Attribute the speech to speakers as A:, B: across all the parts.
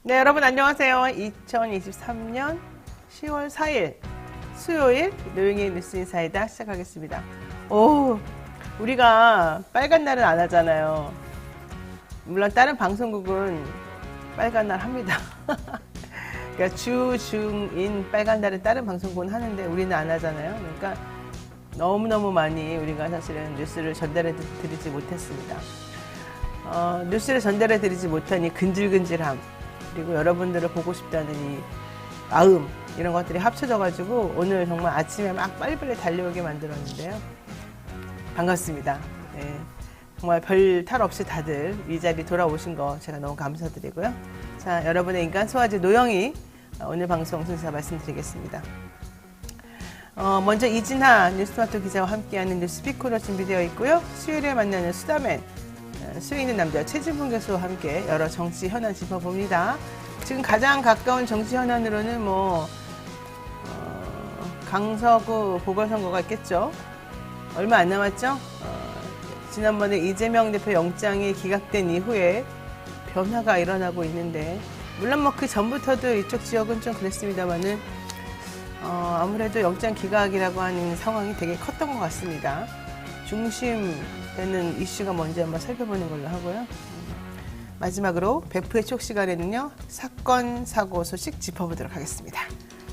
A: 네, 여러분 안녕하세요. 2023년 10월 4일 수요일 노영의 뉴스 인사이다 시작하겠습니다. 우리가 빨간 날은 안 하잖아요. 물론 다른 방송국은 빨간 날 합니다. 그러니까 주, 중, 인 빨간 날은 다른 방송국은 하는데 우리는 안 하잖아요. 그러니까 너무너무 많이 우리가 사실은 뉴스를 전달해 드리지 못했습니다. 뉴스를 전달해 드리지 못하니 근질근질함, 그리고 여러분들을 보고 싶다는 이 마음, 이런 것들이 합쳐져가지고 오늘 정말 아침에 막 빨리빨리 달려오게 만들었는데요. 반갑습니다. 네, 정말 별 탈 없이 다들 이 자리 돌아오신 거 제가 너무 감사드리고요. 자, 여러분의 인간 소화제 노영이 오늘 방송 순서 말씀드리겠습니다. 먼저 이진하 뉴스토마토 기자와 함께하는 뉴스피커로 준비되어 있고요. 수요일에 만나는 수다맨, 수요 있는 남자 최진봉 교수와 함께 여러 정치 현안 짚어봅니다. 지금 가장 가까운 정치 현안으로는 강서구 보궐선거가 있겠죠. 얼마 안 남았죠. 지난번에 이재명 대표 영장이 기각된 이후에 변화가 일어나고 있는데, 물론 그 전부터도 이쪽 지역은 좀 그랬습니다만은 아무래도 영장 기각이라고 하는 상황이 되게 컸던 것 같습니다. 중심되는 이슈가 뭔지 한번 살펴보는 걸로 하고요. 마지막으로 베프의 촉 시간에는요, 사건, 사고 소식 짚어보도록 하겠습니다.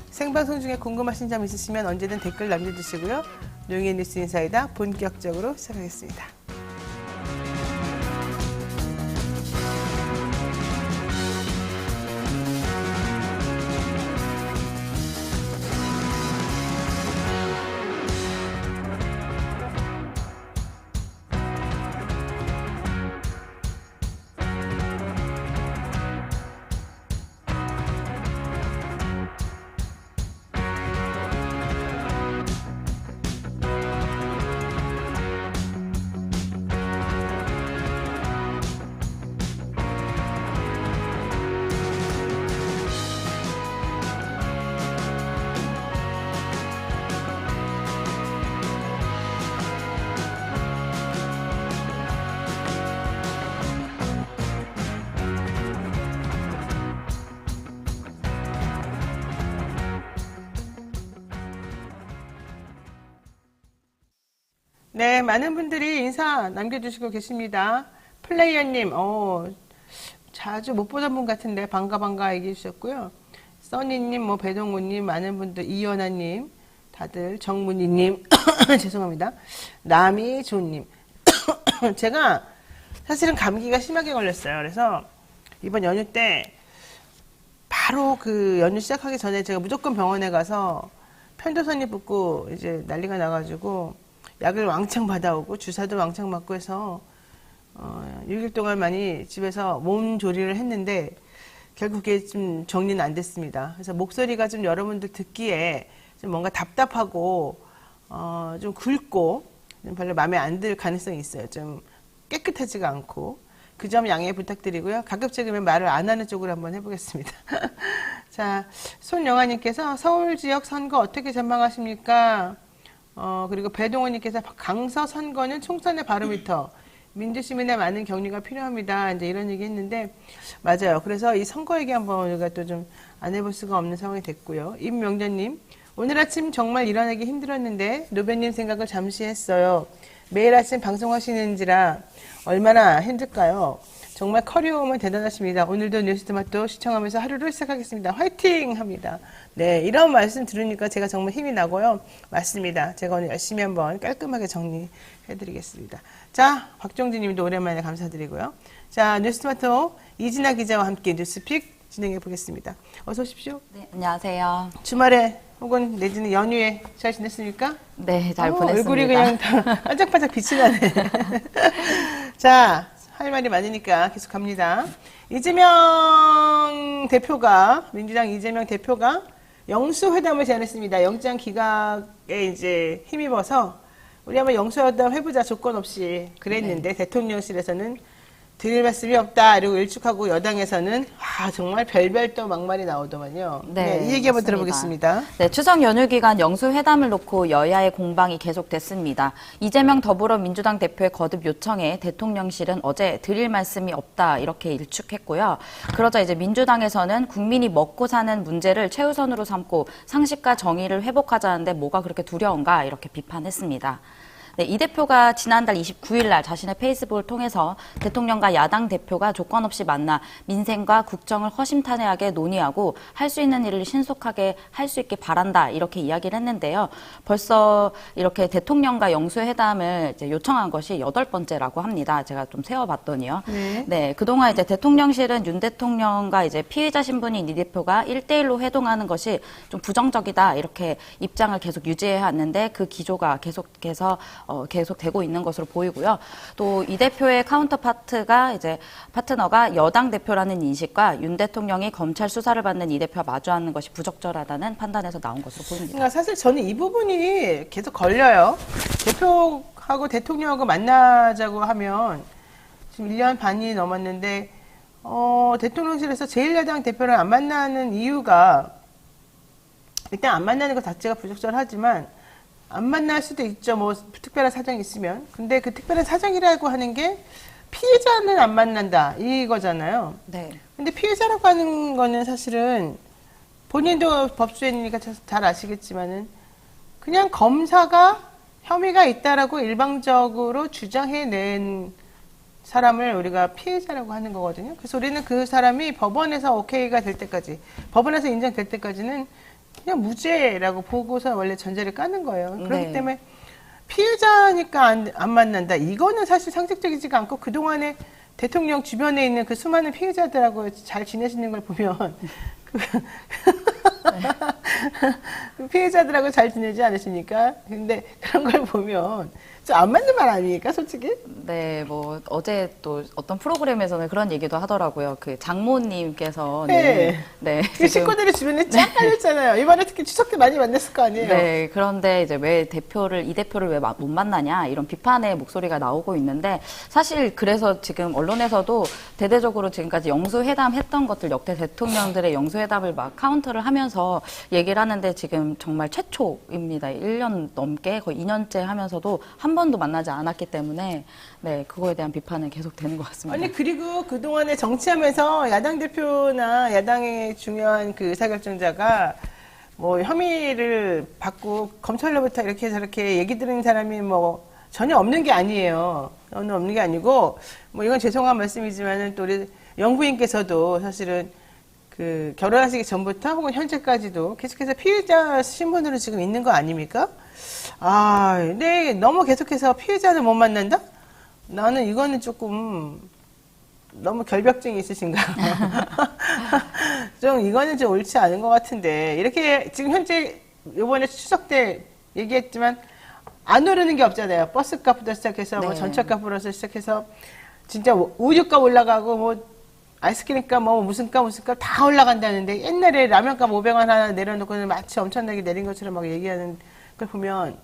A: 생방송 중에 궁금하신 점 있으시면 언제든 댓글 남겨주시고요. 노영의 뉴스 인사이다 본격적으로 시작하겠습니다. 네, 많은 분들이 인사 남겨주시고 계십니다. 플레이어님, 자주 못 보던 분 같은데 반가 얘기해 주셨고요. 써니님, 배동우님, 많은 분들, 이연아님, 다들 정문희님, 죄송합니다. 남이조님. 제가 사실은 감기가 심하게 걸렸어요. 그래서 이번 연휴 때 바로 그 연휴 시작하기 전에 제가 무조건 병원에 가서 편도선이 붓고 이제 난리가 나가지고 약을 왕창 받아오고 주사도 왕창 맞고 해서 6일 동안 많이 집에서 몸 조리를 했는데 결국 그게 좀 정리는 안 됐습니다. 그래서 목소리가 좀 여러분들 듣기에 좀 뭔가 답답하고 좀 굵고 좀 별로 마음에 안 들 가능성이 있어요. 좀 깨끗하지가 않고 그 점 양해 부탁드리고요. 가급적이면 말을 안 하는 쪽으로 한번 해보겠습니다. 자, 손영아님께서 서울 지역 선거 어떻게 전망하십니까? 그리고 배동원님께서 강서 선거는 총선의 바로미터, 민주시민의 많은 격려가 필요합니다. 이제 이런 얘기 했는데, 맞아요. 그래서 이 선거 얘기 한번 우리가 또 좀 안 해볼 수가 없는 상황이 됐고요. 임명전님, 오늘 아침 정말 일어나기 힘들었는데, 노변님 생각을 잠시 했어요. 매일 아침 방송하시는지라 얼마나 힘들까요? 정말 커리어우먼 대단하십니다. 오늘도 뉴스토마토 시청하면서 하루를 시작하겠습니다. 화이팅! 합니다. 네, 이런 말씀 들으니까 제가 정말 힘이 나고요. 맞습니다. 제가 오늘 열심히 한번 깔끔하게 정리해드리겠습니다. 자, 박종진 님도 오랜만에 감사드리고요. 자, 뉴스토마토 이진아 기자와 함께 뉴스픽 진행해 보겠습니다. 어서 오십시오.
B: 네, 안녕하세요.
A: 주말에 혹은 내지는 연휴에 잘 지냈습니까?
B: 네, 잘 보냈습니다.
A: 얼굴이 그냥 다 반짝반짝 빛이 나네. 자, 할 말이 많으니까 계속 갑니다. 이재명 대표가, 민주당 이재명 대표가 영수회담을 제안했습니다. 영장 기각에 이제 힘입어서 우리 한번 영수회담 해보자 조건 없이 그랬는데, 네. 대통령실에서는 드릴 말씀이 없다. 이러고 일축하고 여당에서는 정말 별별 또 막말이 나오더만요. 이 얘기 한번
B: 맞습니다.
A: 들어보겠습니다.
B: 네, 추석 연휴 기간 영수회담을 놓고 여야의 공방이 계속됐습니다. 이재명 더불어민주당 대표의 거듭 요청에 대통령실은 어제 드릴 말씀이 없다 이렇게 일축했고요. 그러자 이제 민주당에서는 국민이 먹고 사는 문제를 최우선으로 삼고 상식과 정의를 회복하자는데 뭐가 그렇게 두려운가 이렇게 비판했습니다. 네, 이 대표가 지난달 29일 날 자신의 페이스북을 통해서 대통령과 야당 대표가 조건 없이 만나 민생과 국정을 허심탄회하게 논의하고 할 수 있는 일을 신속하게 할 수 있게 바란다 이렇게 이야기를 했는데요. 벌써 이렇게 대통령과 영수회담을 이제 요청한 것이 8번째라고 합니다. 제가 좀 세어봤더니요. 네, 그동안 이제 대통령실은 윤 대통령과 이제 피해자 신분인 이 대표가 1대1로 회동하는 것이 좀 부정적이다 이렇게 입장을 계속 유지해 왔는데 그 기조가 계속해서 계속되고 있는 것으로 보이고요. 또 이 대표의 파트너가 여당 대표라는 인식과 윤 대통령이 검찰 수사를 받는 이 대표와 마주하는 것이 부적절하다는 판단에서 나온 것으로 보입니다.
A: 그러니까 사실 저는 이 부분이 계속 걸려요. 대표하고 대통령하고 만나자고 하면 지금 1년 반이 넘었는데 대통령실에서 제1야당 대표를 안 만나는 이유가 일단 안 만나는 것 자체가 부적절하지만 안 만날 수도 있죠. 뭐 특별한 사정이 있으면. 근데 그 특별한 사정이라고 하는 게 피해자는 안 만난다 이거잖아요.
B: 네.
A: 근데 피해자라고 하는 거는 사실은 본인도 법조인이니까 잘 아시겠지만은 그냥 검사가 혐의가 있다라고 일방적으로 주장해낸 사람을 우리가 피해자라고 하는 거거든요. 그래서 우리는 그 사람이 법원에서 오케이가 될 때까지, 법원에서 인정될 때까지는 그냥 무죄라고 보고서 원래 전제를 까는 거예요. 그렇기 때문에 피해자니까 안 만난다. 이거는 사실 상식적이지가 않고 그동안에 대통령 주변에 있는 그 수많은 피해자들하고 잘 지내시는 걸 보면 그 피해자들하고 잘 지내지 않으십니까? 근데 그런 걸 보면 좀 안 맞는 말 아닙니까, 솔직히?
B: 네, 뭐 어제 또 어떤 프로그램에서는 그런 얘기도 하더라고요. 그 장모님께서는
A: 네. 그 식구들이 주변에 쫙 깔렸잖아요. 이번에 특히 추석 때 많이 만났을 거 아니에요?
B: 네, 그런데 이제 왜 이 대표를 왜 못 만나냐 이런 비판의 목소리가 나오고 있는데 사실 그래서 지금 언론에서도 대대적으로 지금까지 영수회담 했던 것들 역대 대통령들의 영수회담을 막 카운터를 하면서 얘기를 하는데 지금 정말 최초입니다. 1년 넘게 거의 2년째 하면서도 한 번도 만나지 않았기 때문에 네, 그거에 대한 비판은 계속 되는 것 같습니다.
A: 아니, 그리고 그동안에 정치하면서 야당 대표나 야당의 중요한 그 의사결정자가 뭐 혐의를 받고 검찰로부터 이렇게 저렇게 얘기 들은 사람이 뭐 전혀 없는 게 아니에요. 전혀 없는 게 아니고 뭐 이건 죄송한 말씀이지만은 또 우리 영부인께서도 사실은 그 결혼하시기 전부터 혹은 현재까지도 계속해서 피해자 신분으로 지금 있는 거 아닙니까? 근데 너무 계속해서 피해자를 못 만난다? 나는 이거는 조금 너무 결벽증이 있으신가? 이거는 좀 옳지 않은 것 같은데. 이렇게 지금 현재 이번에 추석 때 얘기했지만 안 오르는 게 없잖아요. 버스 값부터 시작해서 뭐 전철값부터 시작해서 진짜 우유값 올라가고 뭐 아이스크림 값 뭐 무슨 값 다 올라간다는데 옛날에 라면 값 500원 하나 내려놓고는 마치 엄청나게 내린 것처럼 막 얘기하는 걸 보면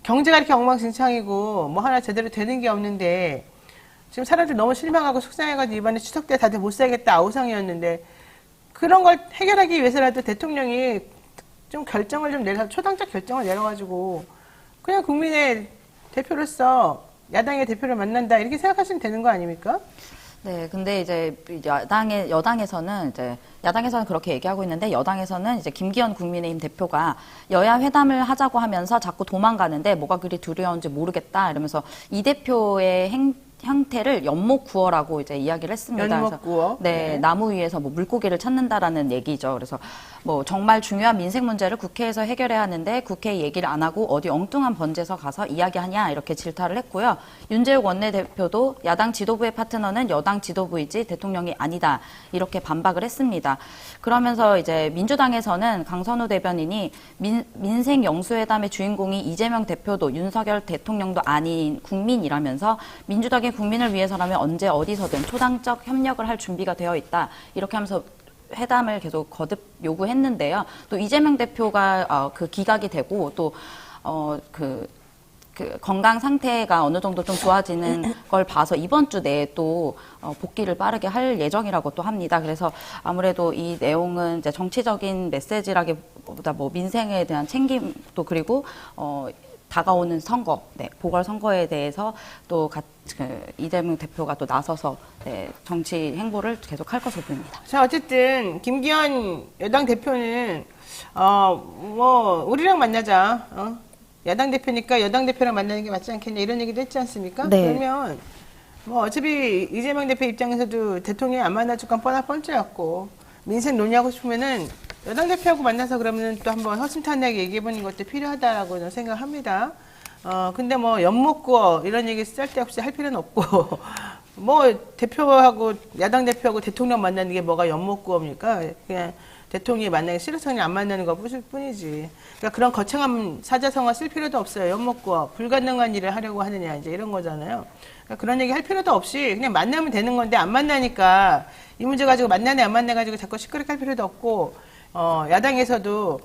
A: 경제가 이렇게 엉망진창이고 뭐 하나 제대로 되는 게 없는데 지금 사람들 너무 실망하고 속상해가지고 이번에 추석 때 다들 못 살겠다 아우성이었는데 그런 걸 해결하기 위해서라도 대통령이 좀 결정을 좀 내서 초당적 결정을 내려가지고 그냥 국민의 대표로서 야당의 대표를 만난다 이렇게 생각하시면 되는 거 아닙니까?
B: 네, 근데 이제 야당에서는 그렇게 얘기하고 있는데 여당에서는 이제 김기현 국민의힘 대표가 여야 회담을 하자고 하면서 자꾸 도망가는데 뭐가 그리 두려운지 모르겠다 이러면서 이 대표의 형태를 연목구어라고 이제 이야기를 했습니다.
A: 연목구어?
B: 네, 나무 위에서 뭐 물고기를 찾는다라는 얘기죠. 그래서 뭐 정말 중요한 민생 문제를 국회에서 해결해야 하는데 국회 얘기를 안 하고 어디 엉뚱한 번제서 가서 이야기하냐 이렇게 질타를 했고요. 윤재욱 원내대표도 야당 지도부의 파트너는 여당 지도부이지 대통령이 아니다 이렇게 반박을 했습니다. 그러면서 이제 민주당에서는 강선우 대변인이 민생 영수회담의 주인공이 이재명 대표도 윤석열 대통령도 아닌 국민이라면서 민주당이 국민을 위해서라면 언제 어디서든 초당적 협력을 할 준비가 되어 있다. 이렇게 하면서 회담을 계속 거듭 요구했는데요. 또 이재명 대표가 그 기각이 되고 또 그 그 건강 상태가 어느 정도 좀 좋아지는 걸 봐서 이번 주 내에 또 복귀를 빠르게 할 예정이라고 또 합니다. 그래서 아무래도 이 내용은 이제 정치적인 메시지라기보다 뭐 민생에 대한 책임도 그리고 다가오는 선거, 네, 보궐선거에 대해서 또 이재명 대표가 또 나서서 네, 정치 행보를 계속 할 것으로 보입니다.
A: 자, 어쨌든 김기현 여당 대표는 뭐 우리랑 만나자. 야당 대표니까 여당 대표랑 만나는 게 맞지 않겠냐 이런 얘기도 했지 않습니까?
B: 네.
A: 그러면 뭐 어차피 이재명 대표 입장에서도 대통령이 안 만나줄 건 뻔뻔쩍고 민생 논의하고 싶으면은 여당 대표하고 만나서 그러면 또 한번 허심탄회하게 얘기해보는 것도 필요하다라고 저는 생각합니다. 근데 뭐 엿먹고 이런 얘기 쓸데없이 할 필요는 없고 뭐 대표하고 야당 대표하고 대통령 만나는 게 뭐가 엿먹고입니까? 그냥 대통령이 만나기 싫어서 그냥 안 만나는 것 뿐이지. 그러니까 그런 거창한 사자성어 쓸 필요도 없어요. 엿먹고 불가능한 일을 하려고 하느냐 이제 이런 거잖아요. 그러니까 그런 얘기 할 필요도 없이 그냥 만나면 되는 건데 안 만나니까 이 문제 가지고 만나네 안 만나 가지고 자꾸 시끄럽게 할 필요도 없고 야당에서도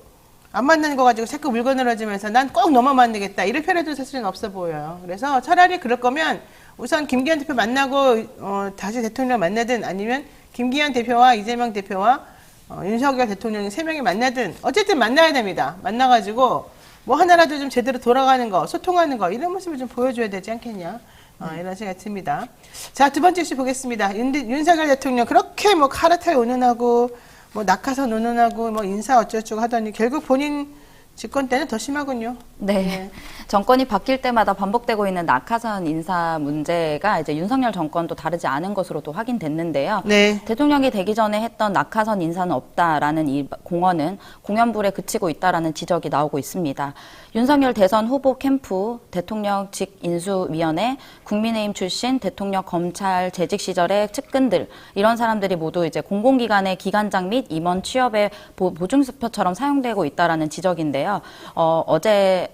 A: 안 만나는 거 가지고 자꾸 물건을어지면서 난 꼭 너만 만나겠다 이럴 필요도 사실은 없어 보여요. 그래서 차라리 그럴 거면 우선 김기현 대표 만나고 다시 대통령 만나든 아니면 김기현 대표와 이재명 대표와 윤석열 대통령이 3명이 만나든 어쨌든 만나야 됩니다. 만나가지고 뭐 하나라도 좀 제대로 돌아가는 거, 소통하는 거 이런 모습을 좀 보여줘야 되지 않겠냐 이런 생각이 듭니다. 자, 두 번째 이슈 보겠습니다. 윤석열 대통령 그렇게 뭐 카르텔 운운하고 뭐 낙하산 운운하고 뭐 인사 어쩌고저쩌고 하더니 결국 본인 집권 때는 더 심하군요.
B: 네.
A: 네.
B: 정권이 바뀔 때마다 반복되고 있는 낙하산 인사 문제가 이제 윤석열 정권도 다르지 않은 것으로도 확인됐는데요.
A: 네.
B: 대통령이 되기 전에 했던 낙하산 인사는 없다라는 이 공언은 공연불에 그치고 있다라는 지적이 나오고 있습니다. 윤석열 대선 후보 캠프, 대통령직 인수위원회, 국민의힘 출신 대통령 검찰 재직 시절의 측근들 이런 사람들이 모두 이제 공공기관의 기관장 및 임원 취업의 보증수표처럼 사용되고 있다라는 지적인데요. 어제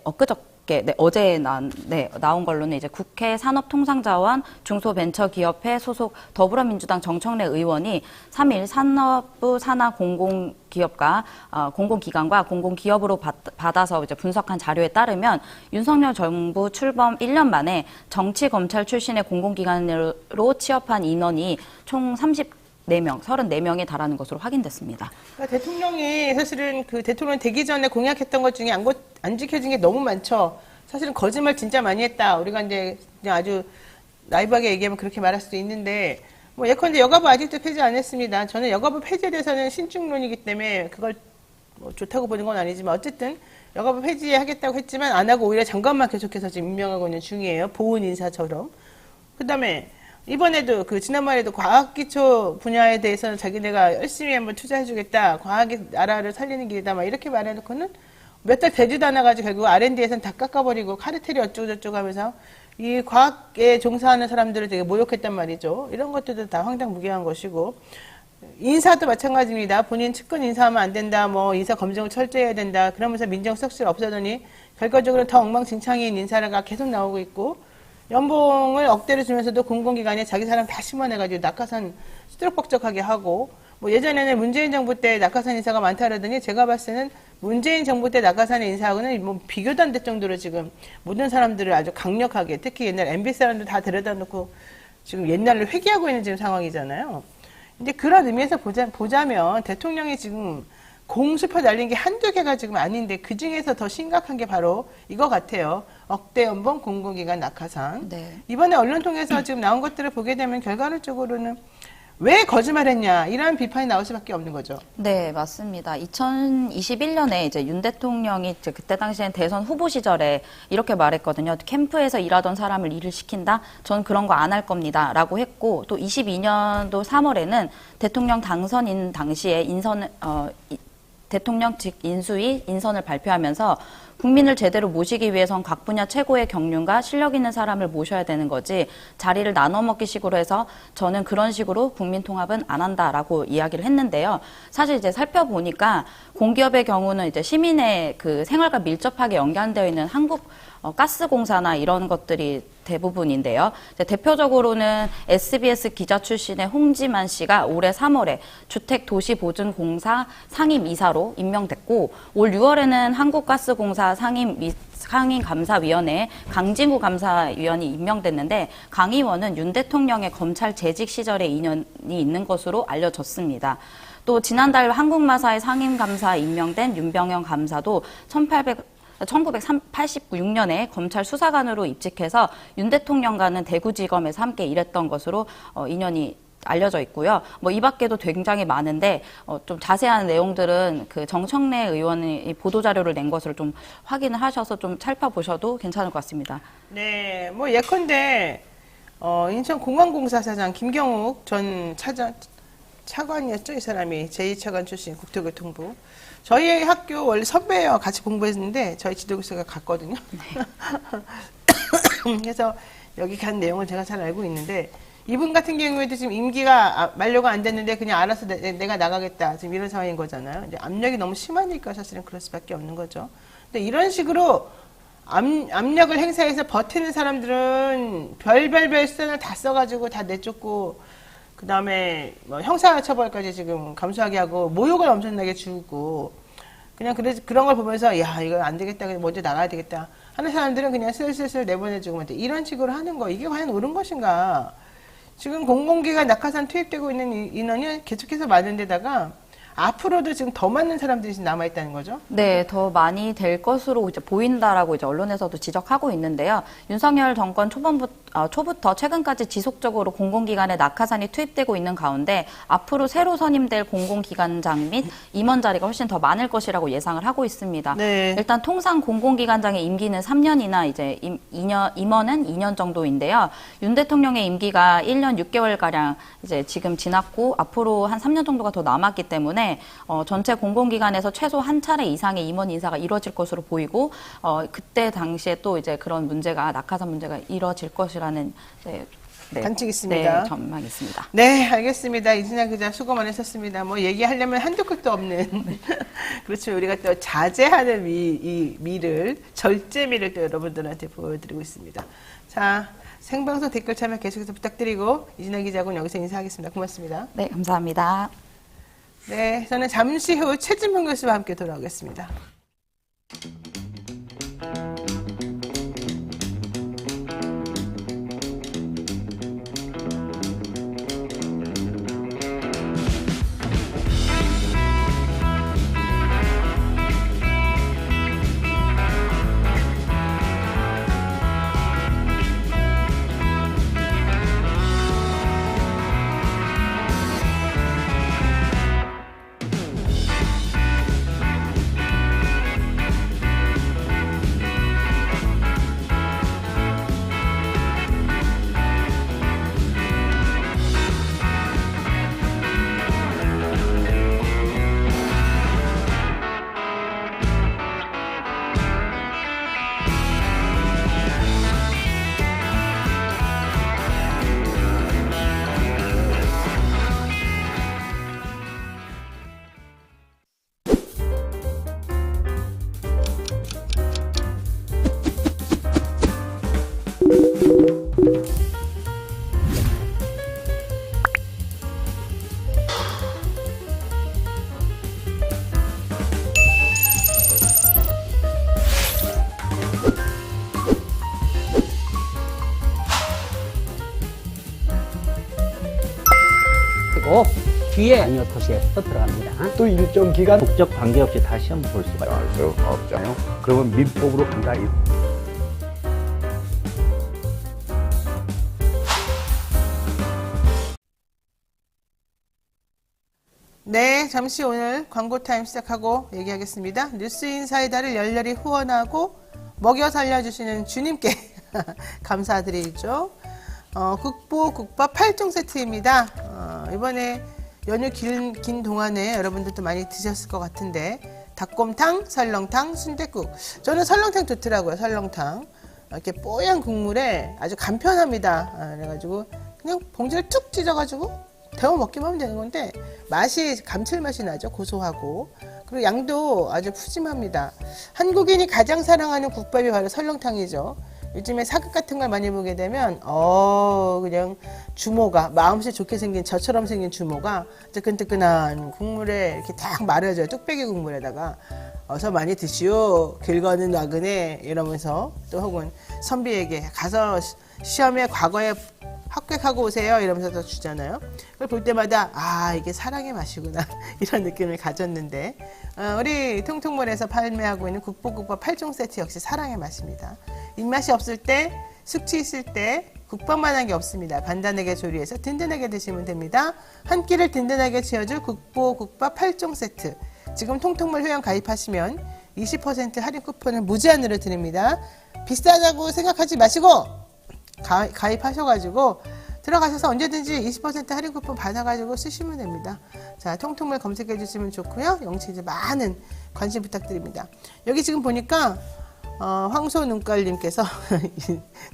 B: 나온 걸로는 이제 국회 산업통상자원 중소벤처기업회 소속 더불어민주당 정청래 의원이 3일 산업부 산하 공공기관과 공공기업으로 받아서 이제 분석한 자료에 따르면 윤석열 정부 출범 1년 만에 정치검찰 출신의 공공기관으로 취업한 인원이 총 34명에 달하는 것으로 확인됐습니다.
A: 그러니까 대통령이 사실은 그 대통령 되기 전에 공약했던 것 중에 안 지켜진 게 너무 많죠. 사실은 거짓말 진짜 많이 했다. 우리가 이제 그냥 아주 나이브하게 얘기하면 그렇게 말할 수도 있는데 뭐 예컨대 여가부 아직도 폐지 안 했습니다. 저는 여가부 폐지에 대해서는 신중론이기 때문에 그걸 뭐 좋다고 보는 건 아니지만 어쨌든 여가부 폐지하겠다고 했지만 안 하고 오히려 장관만 계속해서 지금 임명하고 있는 중이에요. 보훈 인사처럼. 그다음에 이번에도 지난번에도 과학기초 분야에 대해서는 자기네가 열심히 한번 투자해주겠다. 과학이 나라를 살리는 길이다. 막 이렇게 말해놓고는 몇 달 되지도 않아가지고 결국 R&D에서는 다 깎아버리고 카르텔이 어쩌고저쩌고 하면서 이 과학에 종사하는 사람들을 되게 모욕했단 말이죠. 이런 것들도 다 황당무계한 것이고 인사도 마찬가지입니다. 본인 측근 인사하면 안 된다. 뭐 인사 검증을 철저히 해야 된다. 그러면서 민정수석실 없애더니 결과적으로 더 엉망진창인 인사가 계속 나오고 있고 연봉을 억대로 주면서도 공공기관에 자기 사람 다 심어내가지고 낙하산 수두룩벅적하게 하고 뭐 예전에는 문재인 정부 때 낙하산 인사가 많다 그러더니 제가 봤을 때는 문재인 정부 때 낙하산 인사하고는 뭐 비교도 안 될 정도로 지금 모든 사람들을 아주 강력하게 특히 옛날 MB 사람들 다 데려다 놓고 지금 옛날을 회귀하고 있는 지금 상황이잖아요. 근데 그런 의미에서 보자면 대통령이 지금 공수표 날린 게 한두 개가 지금 아닌데 그 중에서 더 심각한 게 바로 이거 같아요. 억대 연봉 공공기관 낙하산.
B: 네.
A: 이번에 언론 통해서 지금 나온 것들을 보게 되면 결과론적으로는 왜 거짓말했냐 이런 비판이 나올 수밖에 없는 거죠.
B: 네, 맞습니다. 2021년에 이제 윤 대통령이 이제 그때 당시엔 대선 후보 시절에 이렇게 말했거든요. 캠프에서 일하던 사람을 일을 시킨다? 전 그런 거 안 할 겁니다.라고 했고 또 22년도 3월에는 대통령 당선인 당시에 대통령직 인수위 인선을 발표하면서 국민을 제대로 모시기 위해선 각 분야 최고의 경륜과 실력 있는 사람을 모셔야 되는 거지 자리를 나눠 먹기 식으로 해서 저는 그런 식으로 국민 통합은 안 한다라고 이야기를 했는데요. 사실 이제 살펴보니까 공기업의 경우는 이제 시민의 그 생활과 밀접하게 연관되어 있는 한국 가스공사나 이런 것들이 대부분인데요. 대표적으로는 SBS 기자 출신의 홍지만 씨가 올해 3월에 주택도시보증공사 상임이사로 임명됐고, 올 6월에는 한국가스공사 상임감사위원회에 강진구 감사위원이 임명됐는데, 강 의원은 윤 대통령의 검찰 재직 시절에 인연이 있는 것으로 알려졌습니다. 또 지난달 한국마사의 상임감사 임명된 윤병영 감사도 1986년에 검찰 수사관으로 입직해서 윤 대통령과는 대구지검에서 함께 일했던 것으로 인연이 알려져 있고요. 뭐 이 밖에도 굉장히 많은데 좀 자세한 내용들은 그 정청래 의원이 보도자료를 낸 것을 좀 확인을 하셔서 좀 살펴보셔도 괜찮을 것 같습니다.
A: 네, 뭐 예컨대 인천공항공사 사장 김경욱 전 차관이었죠. 이 사람이 제2차관 출신 국토교통부. 저희 학교 원래 선배와 같이 공부했는데 저희 지도교수가 갔거든요. 그래서 여기 간 내용을 제가 잘 알고 있는데, 이분 같은 경우에도 지금 임기가 만료가 안 됐는데 그냥 알아서 내가 나가겠다, 지금 이런 상황인 거잖아요. 이제 압력이 너무 심하니까 사실은 그럴 수밖에 없는 거죠. 근데 이런 식으로 압력을 행사해서 버티는 사람들은 별별 수단을 다 써가지고 다 내쫓고, 그 다음에 뭐 형사처벌까지 지금 감수하게 하고 모욕을 엄청나게 주고, 그냥 그런 걸 보면서 야, 이거 안 되겠다, 먼저 나가야 되겠다 하는 사람들은 그냥 슬슬슬 내보내주고, 이런 식으로 하는 거, 이게 과연 옳은 것인가? 지금 공공기관 낙하산 투입되고 있는 인원이 계속해서 많은 데다가 앞으로도 지금 더 많은 사람들이 지금 남아있다는 거죠?
B: 네, 더 많이 될 것으로 이제 보인다라고 이제 언론에서도 지적하고 있는데요. 윤석열 정권 초부터 최근까지 지속적으로 공공기관에 낙하산이 투입되고 있는 가운데 앞으로 새로 선임될 공공기관장 및 임원 자리가 훨씬 더 많을 것이라고 예상을 하고 있습니다.
A: 네.
B: 일단 통상 공공기관장의 임기는 3년이나 이제 임원은 2년 정도인데요. 윤 대통령의 임기가 1년 6개월가량 이제 지금 지났고 앞으로 한 3년 정도가 더 남았기 때문에 전체 공공기관에서 최소 한 차례 이상의 임원 인사가 이루어질 것으로 보이고, 그때 당시에 또 이제 그런 문제가, 낙하산 문제가 이루어질 것이라는
A: 관측이 있습니다.
B: 네, 전망이 있습니다.
A: 네, 알겠습니다. 이진아 기자 수고 많으셨습니다. 뭐 얘기하려면 한두 끝도 없는 그렇죠. 우리가 또 자제하는 절제미를 또 여러분들한테 보여드리고 있습니다. 자, 생방송 댓글 참여 계속해서 부탁드리고 이진아 기자하고는 여기서 인사하겠습니다. 고맙습니다.
B: 네, 감사합니다.
A: 네, 저는 잠시 후 최진봉 교수와 함께 돌아오겠습니다.
C: 뒤에 아니요 도시에 또 들어갑니다.
D: 또 일정 기간
C: 국적 관계없이 다 시험 볼 수가 있어요.
D: 알 수 없잖아요. 그러면 민법으로 간다.
A: 네, 잠시 오늘 광고 타임 시작하고 얘기하겠습니다. 뉴스 인사이다를 열렬히 후원하고 먹여 살려주시는 주님께 감사드리죠. 국밥 8종 세트입니다. 이번에 연휴 긴 동안에 여러분들도 많이 드셨을 것 같은데, 닭곰탕, 설렁탕, 순댓국. 저는 설렁탕 좋더라고요. 설렁탕 이렇게 뽀얀 국물에 아주 간편합니다. 그래가지고 그냥 봉지를 툭 찢어가지고 데워 먹기만 하면 되는 건데 맛이, 감칠맛이 나죠. 고소하고. 그리고 양도 아주 푸짐합니다. 한국인이 가장 사랑하는 국밥이 바로 설렁탕이죠. 요즘에 사극 같은 걸 많이 보게 되면 그냥 주모가 마음씨 좋게 생긴 저처럼 생긴 주모가 뜨끈뜨끈한 국물에 이렇게 딱 말아줘요. 뚝배기 국물에다가 어서 많이 드시오. 길 거는 나그네 이러면서 또 혹은 선비에게 가서 시험에 과거에 합격하고 오세요 이러면서 또 주잖아요. 그걸 볼 때마다 이게 사랑의 맛이구나 이런 느낌을 가졌는데 우리 통통몰에서 판매하고 있는 국보국밥 8종 세트 역시 사랑의 맛입니다. 입맛이 없을 때 숙취 있을 때 국밥만 한 게 없습니다. 간단하게 조리해서 든든하게 드시면 됩니다. 한 끼를 든든하게 채워줄 국보국밥 8종 세트. 지금 통통몰 회원 가입하시면 20% 할인 쿠폰을 무제한으로 드립니다. 비싸다고 생각하지 마시고 가입하셔가지고 들어가셔서 언제든지 20% 할인 쿠폰 받아가지고 쓰시면 됩니다. 자, 통통몰 검색해 주시면 좋고요. 영치즈 많은 관심 부탁드립니다. 여기 지금 보니까 황소눈깔님께서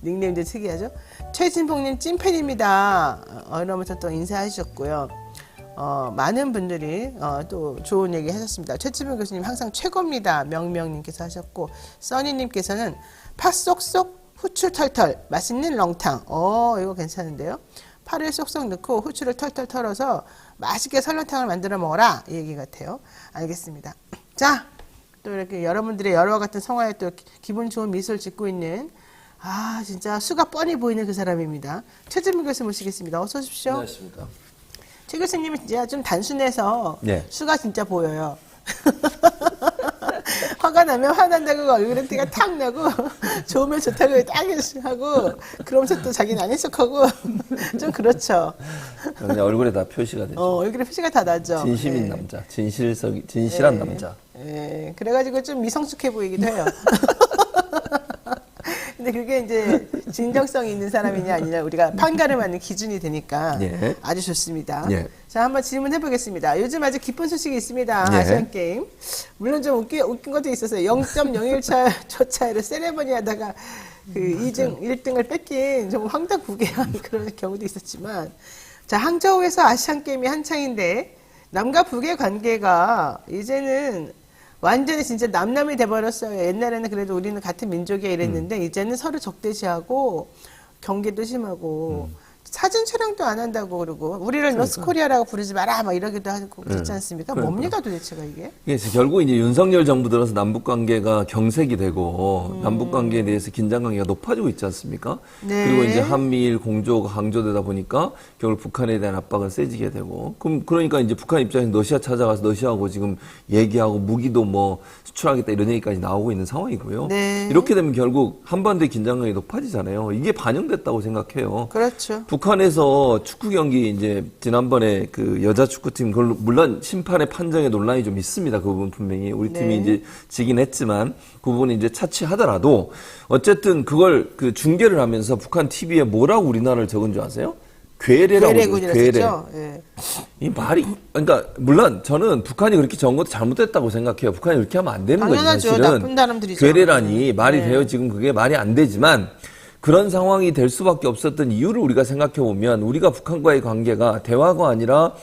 A: 닉네임도 특이하죠. 최진봉님 찐팬입니다. 이러면서 또 인사하셨고요. 많은 분들이 또 좋은 얘기 하셨습니다. 최진봉 교수님 항상 최고입니다. 명명님께서 하셨고 써니님께서는 파 쏙쏙 후추 털털 맛있는 렁탕. 이거 괜찮은데요. 파를 쏙쏙 넣고 후추를 털털 털어서 맛있게 설렁탕을 만들어 먹어라 이 얘기 같아요. 알겠습니다. 자, 또 이렇게 여러분들의 여러와 같은 성화에 또 기분 좋은 미소를 짓고 있는 진짜 수가 뻔히 보이는 그 사람입니다. 최진문 교수 모시겠습니다. 어서 오십시오.
E: 안녕하십니까.
A: 최 교수님은 진짜 좀 단순해서
E: 네.
A: 수가 진짜 보여요. 화가 나면 화난다고 얼굴에 티가 탁 나고 좋으면 좋다고 딱 하고 그러면서 또 자기는 아닌 척하고 좀 그렇죠.
E: 그냥 얼굴에 다 표시가 되죠.
A: 얼굴에 표시가 다 나죠.
E: 진심인 남자, 진실한 남자.
A: 그래가지고 좀 미성숙해 보이기도 해요. 근데 그게 이제 진정성이 있는 사람이냐 아니냐 우리가 판가름하는 기준이 되니까
E: 예.
A: 아주 좋습니다.
E: 예.
A: 자, 한번 질문해 보겠습니다. 요즘 아주 기쁜 소식이 있습니다.
E: 예.
A: 아시안 게임. 물론 좀 웃긴 것도 있었어요. 0.01초 차이로 세레머니 하다가 그 1등을 뺏긴 좀 황당무계한 그런 경우도 있었지만, 자, 항저우에서 아시안 게임이 한창인데 남과 북의 관계가 이제는 완전히 진짜 남남이 돼버렸어요. 옛날에는 그래도 우리는 같은 민족이야 이랬는데 이제는 서로 적대시하고 경계도 심하고 사진 촬영도 안 한다고 그러고 우리를 노스코리아라고 부르지 마라 막 이러기도 하고 그렇지 않습니까? 뭡니까 도대체가 이게?
E: 그래서 결국 이제 윤석열 정부 들어서 남북 관계가 경색이 되고 남북 관계에 대해서 긴장 관계가 높아지고 있지 않습니까?
A: 네.
E: 그리고 이제 한미일 공조가 강조되다 보니까 결국 북한에 대한 압박은 세지게 되고 그러니까 이제 북한 입장에서 러시아 찾아가서 러시아하고 지금 얘기하고 무기도 뭐 수출하겠다 이런 얘기까지 나오고 있는 상황이고요.
A: 네.
E: 이렇게 되면 결국 한반도의 긴장감이 높아지잖아요. 이게 반영됐다고 생각해요.
A: 그렇죠.
E: 북한에서 축구 경기 이제 지난번에 그 여자 축구팀 물론 심판의 판정에 논란이 좀 있습니다. 그 부분 분명히 우리 팀이
A: 네.
E: 이제 지긴 했지만 그 부분이 이제 차치하더라도 어쨌든 그걸 그 중계를 하면서 북한 TV에 뭐라고 우리나라를 적은 줄 아세요? 괴뢰라고.
A: 괴뢰군이라고 했죠. 예.
E: 이 말이 그러니까 물론 저는 북한이 그렇게 적은 것도 잘못됐다고 생각해요. 북한이 그렇게 하면 안 되는 거지
A: 당연하죠.
E: 사실은.
A: 나쁜 사람들이죠.
E: 괴뢰라니 말이
A: 네.
E: 돼요. 지금 그게 말이 안 되지만 그런 상황이 될 수밖에 없었던 이유를 우리가 생각해 보면 우리가 북한과의 관계가 대화가 아니라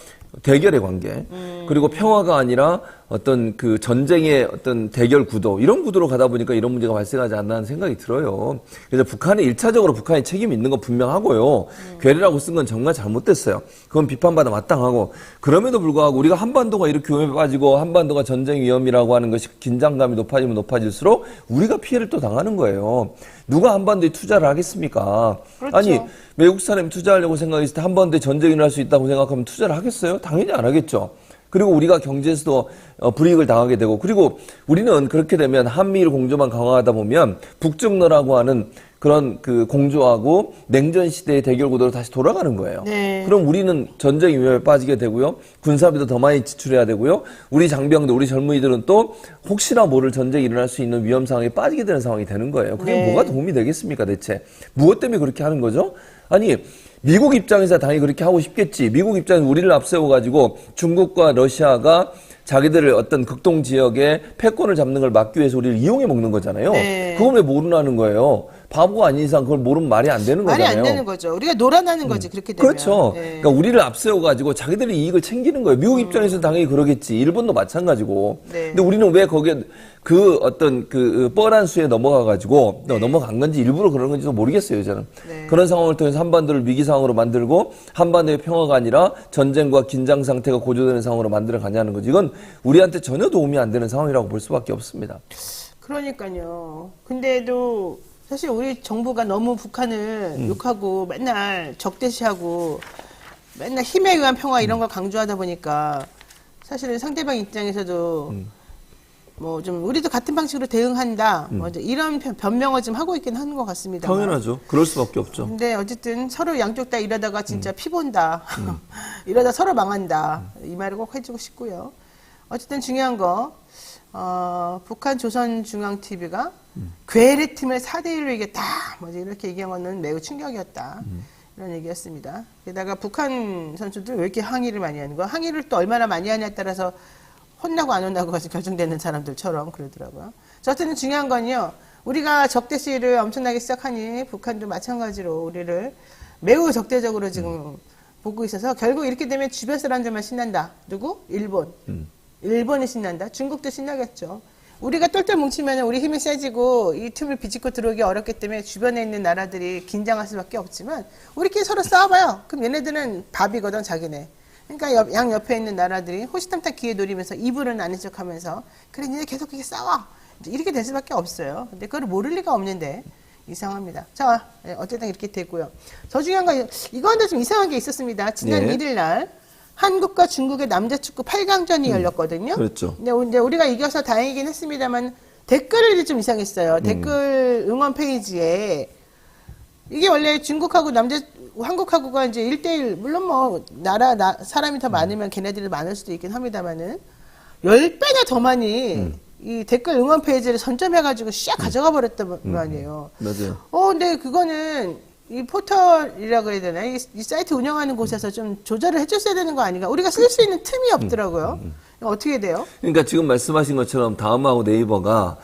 E: 대결의 관계 그리고 평화가 아니라 어떤 그 전쟁의 어떤 대결 구도 이런 구도로 가다 보니까 이런 문제가 발생하지 않나는 생각이 들어요. 그래서 북한이 1차적으로 북한이 책임이 있는 건 분명하고요. 괴뢰라고 쓴 건 정말 잘못됐어요. 그건 비판받아 마땅하고 그럼에도 불구하고 우리가 한반도가 이렇게 위험에 빠지고 한반도가 전쟁 위험이라고 하는 것이 긴장감이 높아지면 높아질수록 우리가 피해를 또 당하는 거예요. 누가 한반도에 투자를 하겠습니까?
A: 그렇죠.
E: 아니 외국 사람이 투자하려고 생각했을 때 한반도에 전쟁이 일어날 수 있다고 생각하면 투자를 하겠어요? 당연히 안 하겠죠. 그리고 우리가 경제에서도 불이익을 당하게 되고 그리고 우리는 그렇게 되면 한미일 공조만 강화하다 보면 북중러라고 하는 그런 그 공조하고 냉전 시대의 대결 구도로 다시 돌아가는 거예요.
A: 네.
E: 그럼 우리는 전쟁 위험에 빠지게 되고요. 군사비도 더 많이 지출해야 되고요. 우리 장병들, 우리 젊은이들은 또 혹시나 모를 전쟁이 일어날 수 있는 위험 상황에 빠지게 되는 상황이 되는 거예요. 그게
A: 네.
E: 뭐가 도움이 되겠습니까 대체? 무엇 때문에 그렇게 하는 거죠? 아니 미국 입장에서 당연히 그렇게 하고 싶겠지. 미국 입장에서 우리를 앞세워가지고 중국과 러시아가 자기들을 어떤 극동 지역에 패권을 잡는 걸 막기 위해서 우리를 이용해 먹는 거잖아요.
A: 네.
E: 그걸 왜 모르라는 거예요. 바보가 아닌 이상 그걸 모르면 말이 안 되는
A: 말이
E: 거잖아요.
A: 안 되는 거죠. 우리가 놀아나는 거지 그렇게 되면.
E: 그렇죠.
A: 예.
E: 그러니까 우리를 앞세워가지고 자기들의 이익을 챙기는 거예요. 미국 입장에서는 당연히 그러겠지. 일본도 마찬가지고.
A: 네.
E: 근데 우리는 왜 거기에 그 어떤 그 뻔한 수에 넘어가가지고 넘어간 건지 일부러 그런 건지도 모르겠어요, 저는.
A: 네.
E: 그런 상황을 통해서 한반도를 위기 상황으로 만들고 한반도의 평화가 아니라 전쟁과 긴장 상태가 고조되는 상황으로 만들어 가냐는 거지. 이건 우리한테 전혀 도움이 안 되는 상황이라고 볼 수밖에 없습니다.
A: 그러니까요. 근데도 사실 우리 정부가 너무 북한을 욕하고 맨날 적대시하고 맨날 힘에 의한 평화 이런 걸 강조하다 보니까 사실은 상대방 입장에서도 뭐 좀 우리도 같은 방식으로 대응한다. 뭐 이제 이런 변명을 좀 하고 있긴 하는 것 같습니다.
E: 당연하죠. 그럴 수밖에 없죠.
A: 근데 어쨌든 서로 양쪽 다 이러다가 진짜 피 본다. 이러다 서로 망한다. 이 말을 꼭 해주고 싶고요. 어쨌든 중요한 거 북한 조선중앙TV가 괴뢰팀을 4대1로 이겼다. 뭐지 이렇게 얘기한 거는 매우 충격이었다. 이런 얘기였습니다. 게다가 북한 선수들 왜 이렇게 항의를 많이 하는 거야? 항의를 또 얼마나 많이 하냐에 따라서 혼나고 안 혼나고가 결정되는 사람들처럼 그러더라고요. 저 어쨌든 중요한 건요. 우리가 적대시를 엄청나게 시작하니 북한도 마찬가지로 우리를 매우 적대적으로 지금 보고 있어서 결국 이렇게 되면 주변 사람들만 신난다. 누구? 일본. 일본이 신난다. 중국도 신나겠죠. 우리가 똘똘 뭉치면 우리 힘이 세지고 이 틈을 비집고 들어오기 어렵기 때문에 주변에 있는 나라들이 긴장할 수밖에 없지만 우리끼리 서로 싸워봐요. 그럼 얘네들은 밥이거든 자기네. 그러니까 양 옆에 있는 나라들이 호시탐탐 기회 노리면서 이불은 아닌 척하면서 그래 니네 계속 그렇게 싸워. 이렇게 될 수밖에 없어요. 근데 그걸 모를 리가 없는데 이상합니다. 자 어쨌든 이렇게 됐고요. 더 중요한 건 이건데 좀 이상한 게 있었습니다. 지난
E: 예.
A: 1일 날 한국과 중국의 남자 축구 8강전이 열렸거든요.
E: 그렇죠.
A: 근데 이제 우리가 이겨서 다행이긴 했습니다만 댓글이 좀 이상했어요. 댓글 응원 페이지에 이게 원래 중국하고 한국하고가 이제 1대1 물론 뭐 사람이 더 많으면 걔네들이 많을 수도 있긴 합니다만은 10배나 더 많이 이 댓글 응원 페이지를 선점해가지고 쫙 가져가 버렸단 말이에요.
E: 맞아요.
A: 근데 그거는 이 포털이라고 해야 되나? 이 사이트 운영하는 곳에서 좀 조절을 해줬어야 되는 거 아닌가? 우리가 쓸 수 있는 틈이 없더라고요. 어떻게 돼요?
E: 그러니까 지금 말씀하신 것처럼 다음하고 네이버가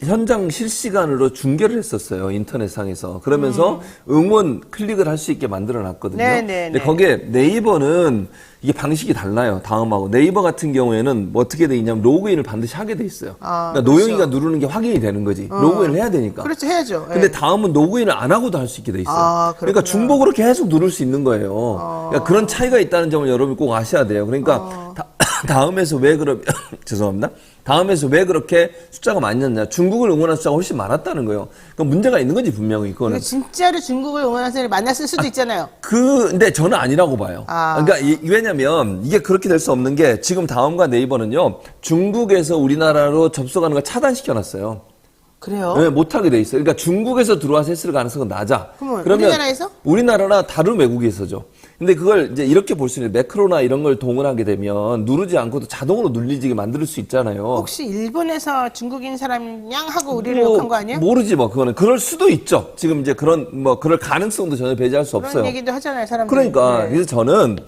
E: 현장 실시간으로 중계를 했었어요. 인터넷상에서. 그러면서 응원 클릭을 할 수 있게 만들어 놨거든요. 근데 거기에 네이버는 이게 방식이 달라요. 다음하고. 네이버 같은 경우에는 뭐 어떻게 돼 있냐면 로그인을 반드시 하게 돼 있어요. 그러니까
A: 그렇죠.
E: 노영이가 누르는 게 확인이 되는 거지. 로그인을 해야 되니까.
A: 그렇죠. 해야죠.
E: 근데
A: 예.
E: 다음은 로그인을 안 하고도 할 수 있게 돼 있어요.
A: 그렇구나.
E: 그러니까 중복으로 계속 누를 수 있는 거예요. 그러니까 그런 차이가 있다는 점을 여러분이 꼭 아셔야 돼요. 그러니까 다음에서 왜 죄송합니다. 다음에서 왜 그렇게 숫자가 많이 났냐. 중국을 응원한 숫자가 훨씬 많았다는 거예요. 그러니까 문제가 있는 거지, 분명히, 그거는.
A: 이거 진짜로 중국을 응원하는 사람이 만났을 수도 있잖아요.
E: 근데 저는 아니라고 봐요. 그러니까 왜냐면 이게 그렇게 될 수 없는 게 지금 다음과 네이버는요, 중국에서 우리나라로 접속하는 걸 차단시켜놨어요.
A: 그래요?
E: 네, 못하게 돼 있어요. 그러니까 중국에서 들어와서 했을 가능성은 낮아.
A: 그러면 우리나라에서?
E: 우리나라나 다른 외국에서죠. 근데 그걸 이제 이렇게 볼 수 있는 매크로나 이런 걸 동원하게 되면 누르지 않고도 자동으로 눌리지게 만들 수 있잖아요.
A: 혹시 일본에서 중국인 사람 양 하고 우리를 욕한 거 아니에요?
E: 모르지 뭐 그거는 그럴 수도 있죠. 지금 이제 그럴 가능성도 전혀 배제할 수
A: 그런
E: 없어요.
A: 얘기도 하잖아요, 사람들이.
E: 그러니까
A: 네.
E: 그래서 저는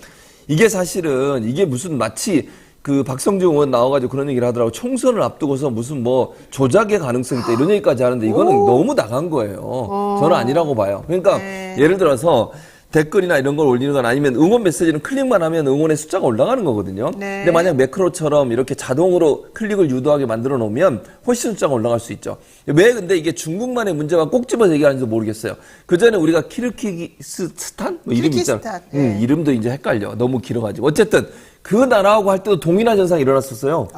E: 이게 사실은 이게 무슨 마치 그 박성주 의원 나와가지고 그런 얘기를 하더라고. 총선을 앞두고서 무슨 뭐 조작의 가능성이 있다 이런 얘기까지 하는데 이거는 너무 나간 거예요. 저는 아니라고 봐요. 그러니까 예를 들어서 댓글이나 이런 걸 올리는 건 아니면 응원 메시지는 클릭만 하면 응원의 숫자가 올라가는 거거든요. 근데 만약 매크로처럼 이렇게 자동으로 클릭을 유도하게 만들어 놓으면 훨씬 숫자가 올라갈 수 있죠. 왜 근데 이게 중국만의 문제만 꼭 집어서 얘기하는지 모르겠어요. 그 전에 우리가 키르기스스탄? 뭐 이름 있잖아. 이름도 이제 헷갈려. 너무 길어가지고. 어쨌든 그 나라하고 할 때도 동일한 현상이 일어났었어요.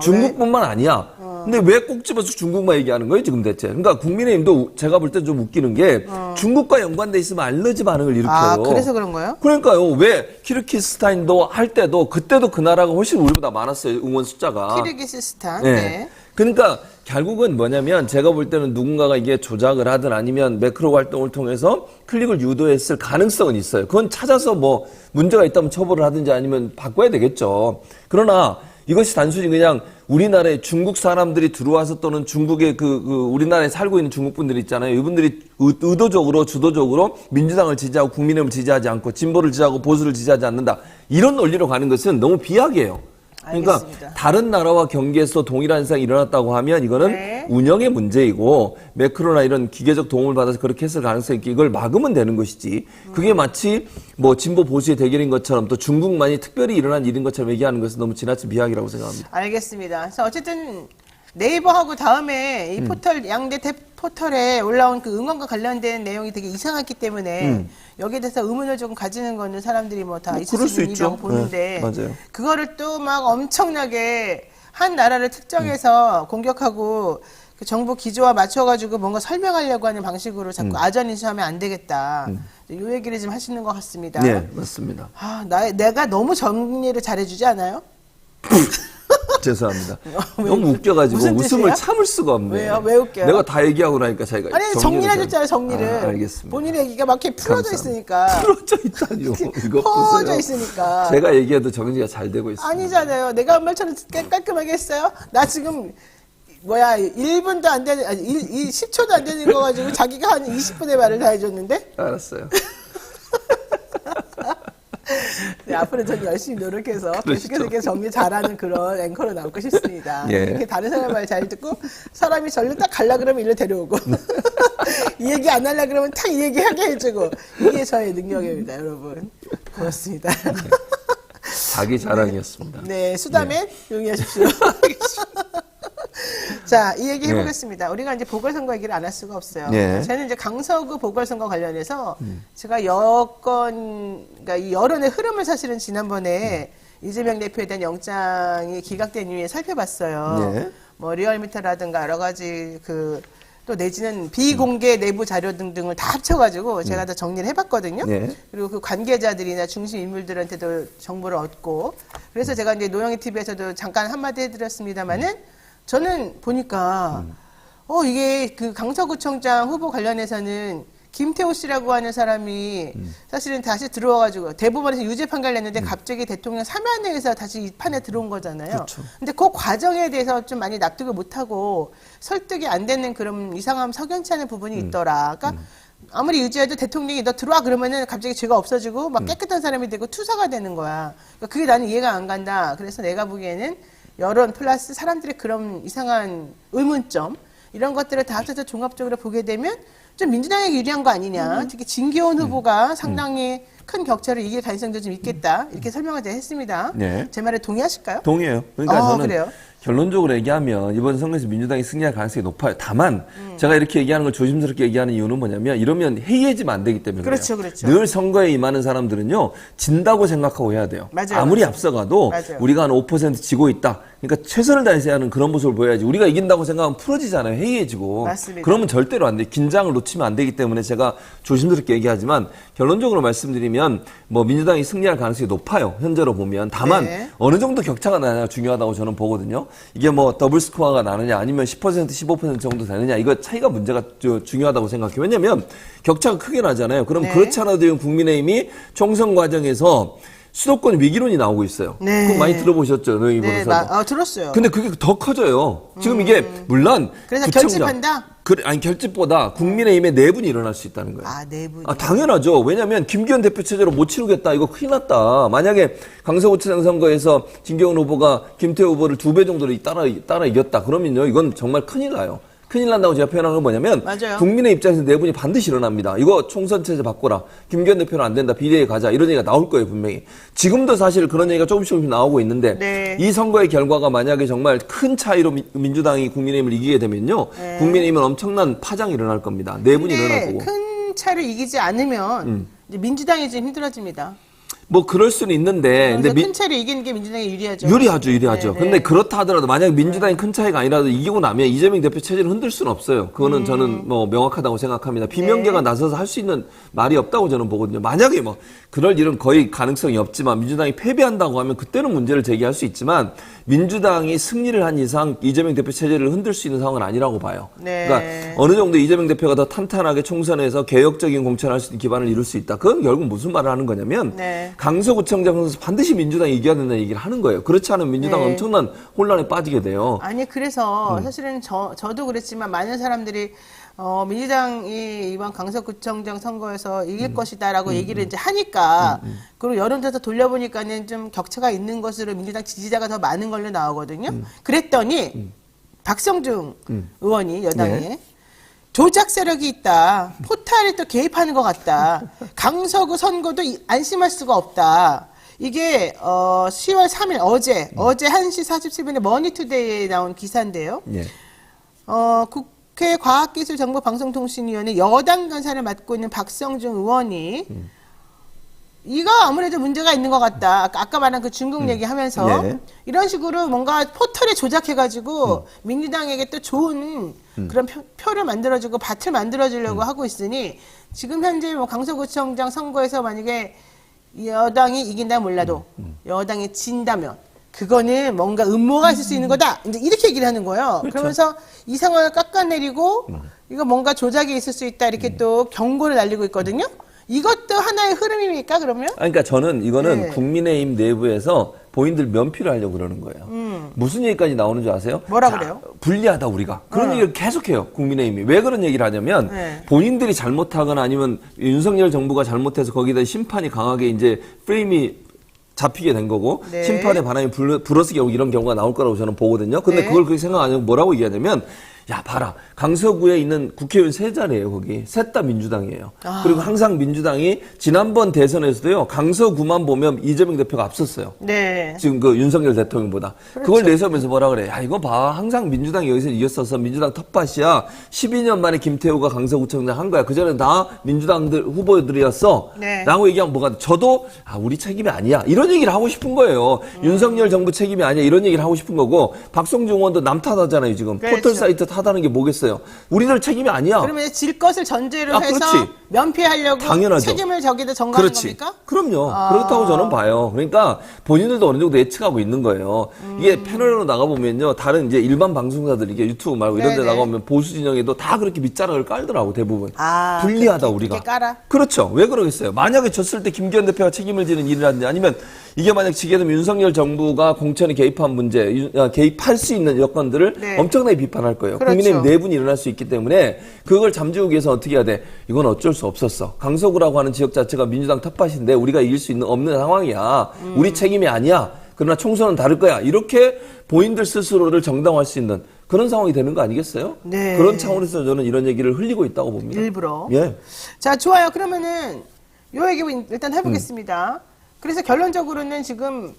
E: 중국뿐만 아니야. 근데 왜 꼭 집어서 중국만 얘기하는 거예요, 지금 대체? 그러니까 국민의힘도 제가 볼 때 좀 웃기는 게 중국과 연관돼 있으면 알러지 반응을 일으켜요.
A: 그래서 그런 거예요?
E: 그러니까요. 왜 키르기스탄도 할 때도 그때도 그 나라가 훨씬 우리보다 많았어요, 응원 숫자가.
A: 키르기스스탄.
E: 네. 그러니까 결국은 뭐냐면 제가 볼 때는 누군가가 이게 조작을 하든 아니면 매크로 활동을 통해서 클릭을 유도했을 가능성은 있어요. 그건 찾아서 뭐 문제가 있다면 처벌을 하든지 아니면 바꿔야 되겠죠. 그러나 이것이 단순히 그냥 우리나라에 중국 사람들이 들어와서 또는 중국의 우리나라에 살고 있는 중국 분들이 있잖아요. 이분들이 의도적으로 주도적으로 민주당을 지지하고 국민의힘을 지지하지 않고 진보를 지지하고 보수를 지지하지 않는다. 이런 논리로 가는 것은 너무 비약이에요. 그러니까
A: 알겠습니다.
E: 다른 나라와 경계에서 동일한 현상이 일어났다고 하면 이거는
A: 네.
E: 운영의 문제이고 매크로나 이런 기계적 도움을 받아서 그렇게 했을 가능성이 있고 이걸 막으면 되는 것이지 그게 마치 뭐 진보 보수의 대결인 것처럼 또 중국만이 특별히 일어난 일인 것처럼 얘기하는 것은 너무 지나친 비약이라고 생각합니다.
A: 알겠습니다. 자, 어쨌든 네이버하고 다음에 이 포털 양대 포털에 올라온 그 응원과 관련된 내용이 되게 이상했기 때문에 여기에 대해서 의문을 조금 가지는 거는 사람들이 뭐 다 있을
E: 그럴
A: 수
E: 수
A: 있다고
E: 있죠.
A: 보는데
E: 네, 맞아요.
A: 그거를 또 막 엄청나게 한 나라를 특정해서 공격하고 그 정부 기조와 맞춰가지고 뭔가 설명하려고 하는 방식으로 자꾸 아전인수하면 안 되겠다. 이 얘기를 좀 하시는 것 같습니다.
E: 네, 맞습니다.
A: 아, 내가 너무 정리를 잘해주지 않아요?
E: 죄송합니다.
A: 왜
E: 너무 웃겨가지고
A: 무슨
E: 웃음을
A: 뜻이에요?
E: 참을 수가 없네.
A: 왜요? 왜 웃겨요?
E: 내가 다 얘기하고 나니까 자기가
A: 아니 정리를 해줬잖아요. 정리를.
E: 아, 알겠습니다.
A: 본인의 얘기가 막 이렇게 풀어져
E: 감사합니다.
A: 있으니까.
E: 풀어져 있다니요. 이거
A: 퍼져
E: 보세요.
A: 있으니까.
E: 제가 얘기해도 정리가 잘 되고 있습니다.
A: 아니잖아요. 내가 한 말처럼 깔끔하게 했어요. 나 지금 1분도 안 되는, 10초도 안 되는 거 가지고 자기가 한 20분의 말을 다 해줬는데?
E: 알았어요.
A: 네, 앞으로 전 열심히 노력해서
E: 그러시죠.
A: 계속해서 이렇게 정리 잘하는 그런 앵커로 나올까 싶습니다.
E: 예.
A: 이렇게 다른 사람 말 잘 듣고 사람이 절로 딱 갈라 그러면 일로 데려오고 이 얘기 안 하려 그러면 탁 이 얘기 하게 해주고 이게 저의 능력입니다, 여러분. 고맙습니다.
E: 자기 자랑이었습니다.
A: 네, 수다맨 용의하십시오. 자, 이 얘기 해보겠습니다. 우리가 이제 보궐선거 얘기를 안 할 수가 없어요.
E: 네.
A: 저는 이제 강서구 보궐선거 관련해서 제가 그러니까 이 여론의 흐름을 사실은 지난번에 이재명 대표에 대한 영장이 기각된 이유에 살펴봤어요.
E: 네.
A: 뭐 리얼미터라든가 여러 가지 또 내지는 비공개 내부 자료 등등을 다 합쳐가지고 제가 다 정리를 해봤거든요.
E: 네.
A: 그리고 그 관계자들이나 중심 인물들한테도 정보를 얻고 그래서 제가 이제 노영희 TV에서도 잠깐 한마디 해드렸습니다만은 저는 보니까 이게 그 강서구청장 후보 관련해서는 김태호 씨라고 하는 사람이 사실은 다시 들어와가지고 대법원에서 유죄 판결을 냈는데 갑자기 대통령 사면에 의해서 다시 이 판에 들어온 거잖아요.
E: 그렇죠.
A: 근데 그 과정에 대해서 좀 많이 납득을 못하고 설득이 안 되는 그런 이상함 석연치 않은 부분이 있더라. 그러니까 아무리 유죄해도 대통령이 너 들어와 그러면은 갑자기 죄가 없어지고 막 깨끗한 사람이 되고 투사가 되는 거야. 그러니까 그게 나는 이해가 안 간다. 그래서 내가 보기에는 여론 플러스 사람들의 그런 이상한 의문점 이런 것들을 다 합쳐서 종합적으로 보게 되면 좀 민주당에게 유리한 거 아니냐. 특히 진기원 후보가 상당히 큰 격차를 이길 가능성도 좀 있겠다. 이렇게 설명을 제가 했습니다.
E: 네.
A: 제 말에 동의하실까요?
E: 동의해요. 그러니까 저는
A: 그래요?
E: 결론적으로 얘기하면 이번 선거에서 민주당이 승리할 가능성이 높아요. 다만 제가 이렇게 얘기하는 걸 조심스럽게 얘기하는 이유는 뭐냐면 이러면 해이해지면 안 되기 때문에
A: 그렇죠,
E: 그래요.
A: 그렇죠.
E: 늘 선거에 임하는 사람들은요. 진다고 생각하고 해야 돼요.
A: 맞아요,
E: 아무리
A: 맞아요.
E: 앞서가도
A: 맞아요.
E: 우리가 한 5% 지고 있다. 그러니까 최선을 다해서 하는 그런 모습을 보여야지. 우리가 이긴다고 생각하면 풀어지잖아요. 해이해지고.
A: 맞습니다.
E: 그러면 절대로 안 돼요. 긴장을 놓치면 안 되기 때문에 제가 조심스럽게 얘기하지만 결론적으로 말씀드리면 뭐 민주당이 승리할 가능성이 높아요. 현재로 보면. 다만
A: 네.
E: 어느 정도 격차가 나느냐 중요하다고 저는 보거든요. 이게 뭐 더블 스코어가 나느냐 아니면 10% 15% 정도 되느냐 이거 차이가 문제가 중요하다고 생각해요. 왜냐하면 격차가 크게 나잖아요. 그럼
A: 네.
E: 그렇지 않아도 국민의힘이 총선 과정에서 수도권 위기론이 나오고 있어요.
A: 네.
E: 그거 많이 들어보셨죠, 노영희
A: 네,
E: 변호사도.
A: 들었어요.
E: 근데 그게 더 커져요. 지금 이게 물론
A: 그래서
E: 구청장,
A: 결집한다?
E: 아니 결집보다 국민의힘의 내분이 일어날 수 있다는 거예요.
A: 내분.
E: 당연하죠. 왜냐하면 김기현 대표 체제로 못 치르겠다. 이거 큰일 났다. 만약에 강서구청 선거에서 진경훈 후보가 김태호 후보를 2배 정도로 따라 이겼다. 그러면요, 이건 정말 큰일 나요. 큰일 난다고 제가 표현한 건 뭐냐면
A: 맞아요.
E: 국민의 입장에서 내분이 반드시 일어납니다. 이거 총선 체제 바꿔라. 김기현 대표는 안 된다. 비대위 가자. 이런 얘기가 나올 거예요, 분명히. 지금도 사실 그런 얘기가 조금씩 나오고 있는데
A: 네.
E: 이 선거의 결과가 만약에 정말 큰 차이로 민주당이 국민의힘을 이기게 되면요.
A: 네.
E: 국민의힘은 엄청난 파장이 일어날 겁니다. 내분이 일어날
A: 근데
E: 거고.
A: 큰 차를 이기지 않으면 이제 민주당이 좀 힘들어집니다.
E: 뭐 그럴 수는 있는데
A: 그래서
E: 근데
A: 큰 차를 이기는 게 민주당이 유리하죠.
E: 유리하죠.
A: 네, 네.
E: 근데 그렇다 하더라도 만약에 민주당이 큰 차이가 아니라도 이기고 나면 이재명 대표 체제를 흔들 수는 없어요. 그거는 저는 뭐 명확하다고 생각합니다. 비명계가
A: 네.
E: 나서서 할 수 있는 말이 없다고 저는 보거든요. 만약에 뭐 그럴 일은 거의 가능성이 없지만 민주당이 패배한다고 하면 그때는 문제를 제기할 수 있지만 민주당이 승리를 한 이상 이재명 대표 체제를 흔들 수 있는 상황은 아니라고 봐요.
A: 네.
E: 그러니까 어느 정도 이재명 대표가 더 탄탄하게 총선에서 개혁적인 공천을 할 수 있는 기반을 이룰 수 있다. 그건 결국 무슨 말을 하는 거냐면
A: 네.
E: 강서구청장 선수 반드시 민주당이 이겨야 된다는 얘기를 하는 거예요. 그렇지 않으면 민주당은
A: 네.
E: 엄청난 혼란에 빠지게 돼요.
A: 아니 그래서 사실은 저도 그랬지만 많은 사람들이 민주당이 이번 강서구청장 선거에서 이길 것이다라고 얘기를 이제 하니까 그리고 여론조사 돌려보니까는 좀 격차가 있는 것으로 민주당 지지자가 더 많은 걸로 나오거든요. 그랬더니 박성중 의원이 여당에
E: 네.
A: 조작 세력이 있다. 포탈에 또 개입하는 것 같다. 강서구 선거도 안심할 수가 없다. 이게 10월 3일 어제 1시 47분에 머니투데이에 나온 기사인데요.
E: 예.
A: 국회 과학기술정보방송통신위원회 여당 간사를 맡고 있는 박성중 의원이 이거 아무래도 문제가 있는 것 같다. 아까 말한 그 중국 얘기하면서
E: 네.
A: 이런 식으로 뭔가 포털에 조작해가지고 민주당에게 또 좋은 그런 표를 만들어주고 밭을 만들어주려고 하고 있으니 지금 현재 뭐 강서구청장 선거에서 만약에 여당이 이긴다 몰라도 여당이 진다면 그거는 뭔가 음모가 있을 수 있는 거다. 이제 이렇게 얘기를 하는 거예요. 그러면서 이 상황을 깎아내리고 이거 뭔가 조작이 있을 수 있다. 이렇게 또 경고를 날리고 있거든요. 이것도 하나의 흐름입니까, 그러면?
E: 그러니까 저는 이거는
A: 네.
E: 국민의힘 내부에서 본인들 면피를 하려고 그러는 거예요. 무슨 얘기까지 나오는 줄 아세요?
A: 뭐라
E: 자,
A: 그래요?
E: 불리하다 우리가. 그런 얘기를 계속해요. 국민의힘이. 왜 그런 얘기를 하냐면
A: 네.
E: 본인들이 잘못하거나 아니면 윤석열 정부가 잘못해서 거기다 심판이 강하게 이제 프레임이 잡히게 된 거고
A: 네.
E: 심판의 바람이 불어서 결국 이런 경우가 나올 거라고 저는 보거든요. 근데
A: 네.
E: 그걸 그렇게 생각 안 하고 뭐라고 얘기하냐면 야 봐라 강서구에 있는 국회의원 세 자리예요 거기 셋 다 민주당이에요. 그리고 항상 민주당이 지난번 대선에서도요 강서구만 보면 이재명 대표가 앞섰어요.
A: 네.
E: 지금 그 윤석열 대통령보다. 그걸 내세우면서 뭐라 그래. 야, 이거 봐. 항상 민주당이 여기서 이겼어서 민주당 텃밭이야. 12년 만에 김태우가 강서구청장 한 거야. 그전에는 다 민주당들 후보들이었어.
A: 네.
E: 라고 얘기하면 뭐가 돼? 저도 우리 책임이 아니야. 이런 얘기를 하고 싶은 거예요. 윤석열 정부 책임이 아니야. 이런 얘기를 하고 싶은 거고 박성중 의원도 남 탓하잖아요. 지금.
A: 그렇죠.
E: 포털 사이트 탓하는 게 뭐겠어요. 우리들 책임이 아니야.
A: 그러면 질 것을 전제로 해서
E: 그렇지.
A: 면피하려고
E: 당연하죠.
A: 책임을 저기다 전가하는
E: 그렇지.
A: 겁니까?
E: 그럼요. 그렇다고 저는 봐요. 그러니까 본인들도 어느 정도 예측하고 있는 거예요. 이게 패널로 나가보면요. 다른 이제 일반 방송사들, 이게 유튜브 말고 이런 데
A: 네네.
E: 나가보면 보수 진영에도 다 그렇게 밑자락을 깔더라고, 대부분. 불리하다,
A: 그렇게
E: 우리가.
A: 깔아?
E: 그렇죠. 왜 그러겠어요? 만약에 졌을 때 김기현 대표가 책임을 지는 일이라든지 아니면 이게 만약 지게 되면 윤석열 정부가 공천에 개입한 문제, 개입할 수 있는 여건들을
A: 네.
E: 엄청나게 비판할 거예요.
A: 그렇죠.
E: 국민의힘 내분이 일어날 수 있기 때문에 그걸 잠재우기 위해서 어떻게 해야 돼? 이건 어쩔 수 없었어. 강서구라고 하는 지역 자체가 민주당 텃밭인데 우리가 이길 수 없는 상황이야. 우리 책임이 아니야. 그러나 총선은 다를 거야. 이렇게 본인들 스스로를 정당화할 수 있는 그런 상황이 되는 거 아니겠어요?
A: 네.
E: 그런 차원에서 저는 이런 얘기를 흘리고 있다고 봅니다.
A: 일부러.
E: 예.
A: 자, 좋아요. 그러면은 요 얘기 일단 해보겠습니다. 그래서 결론적으로는 지금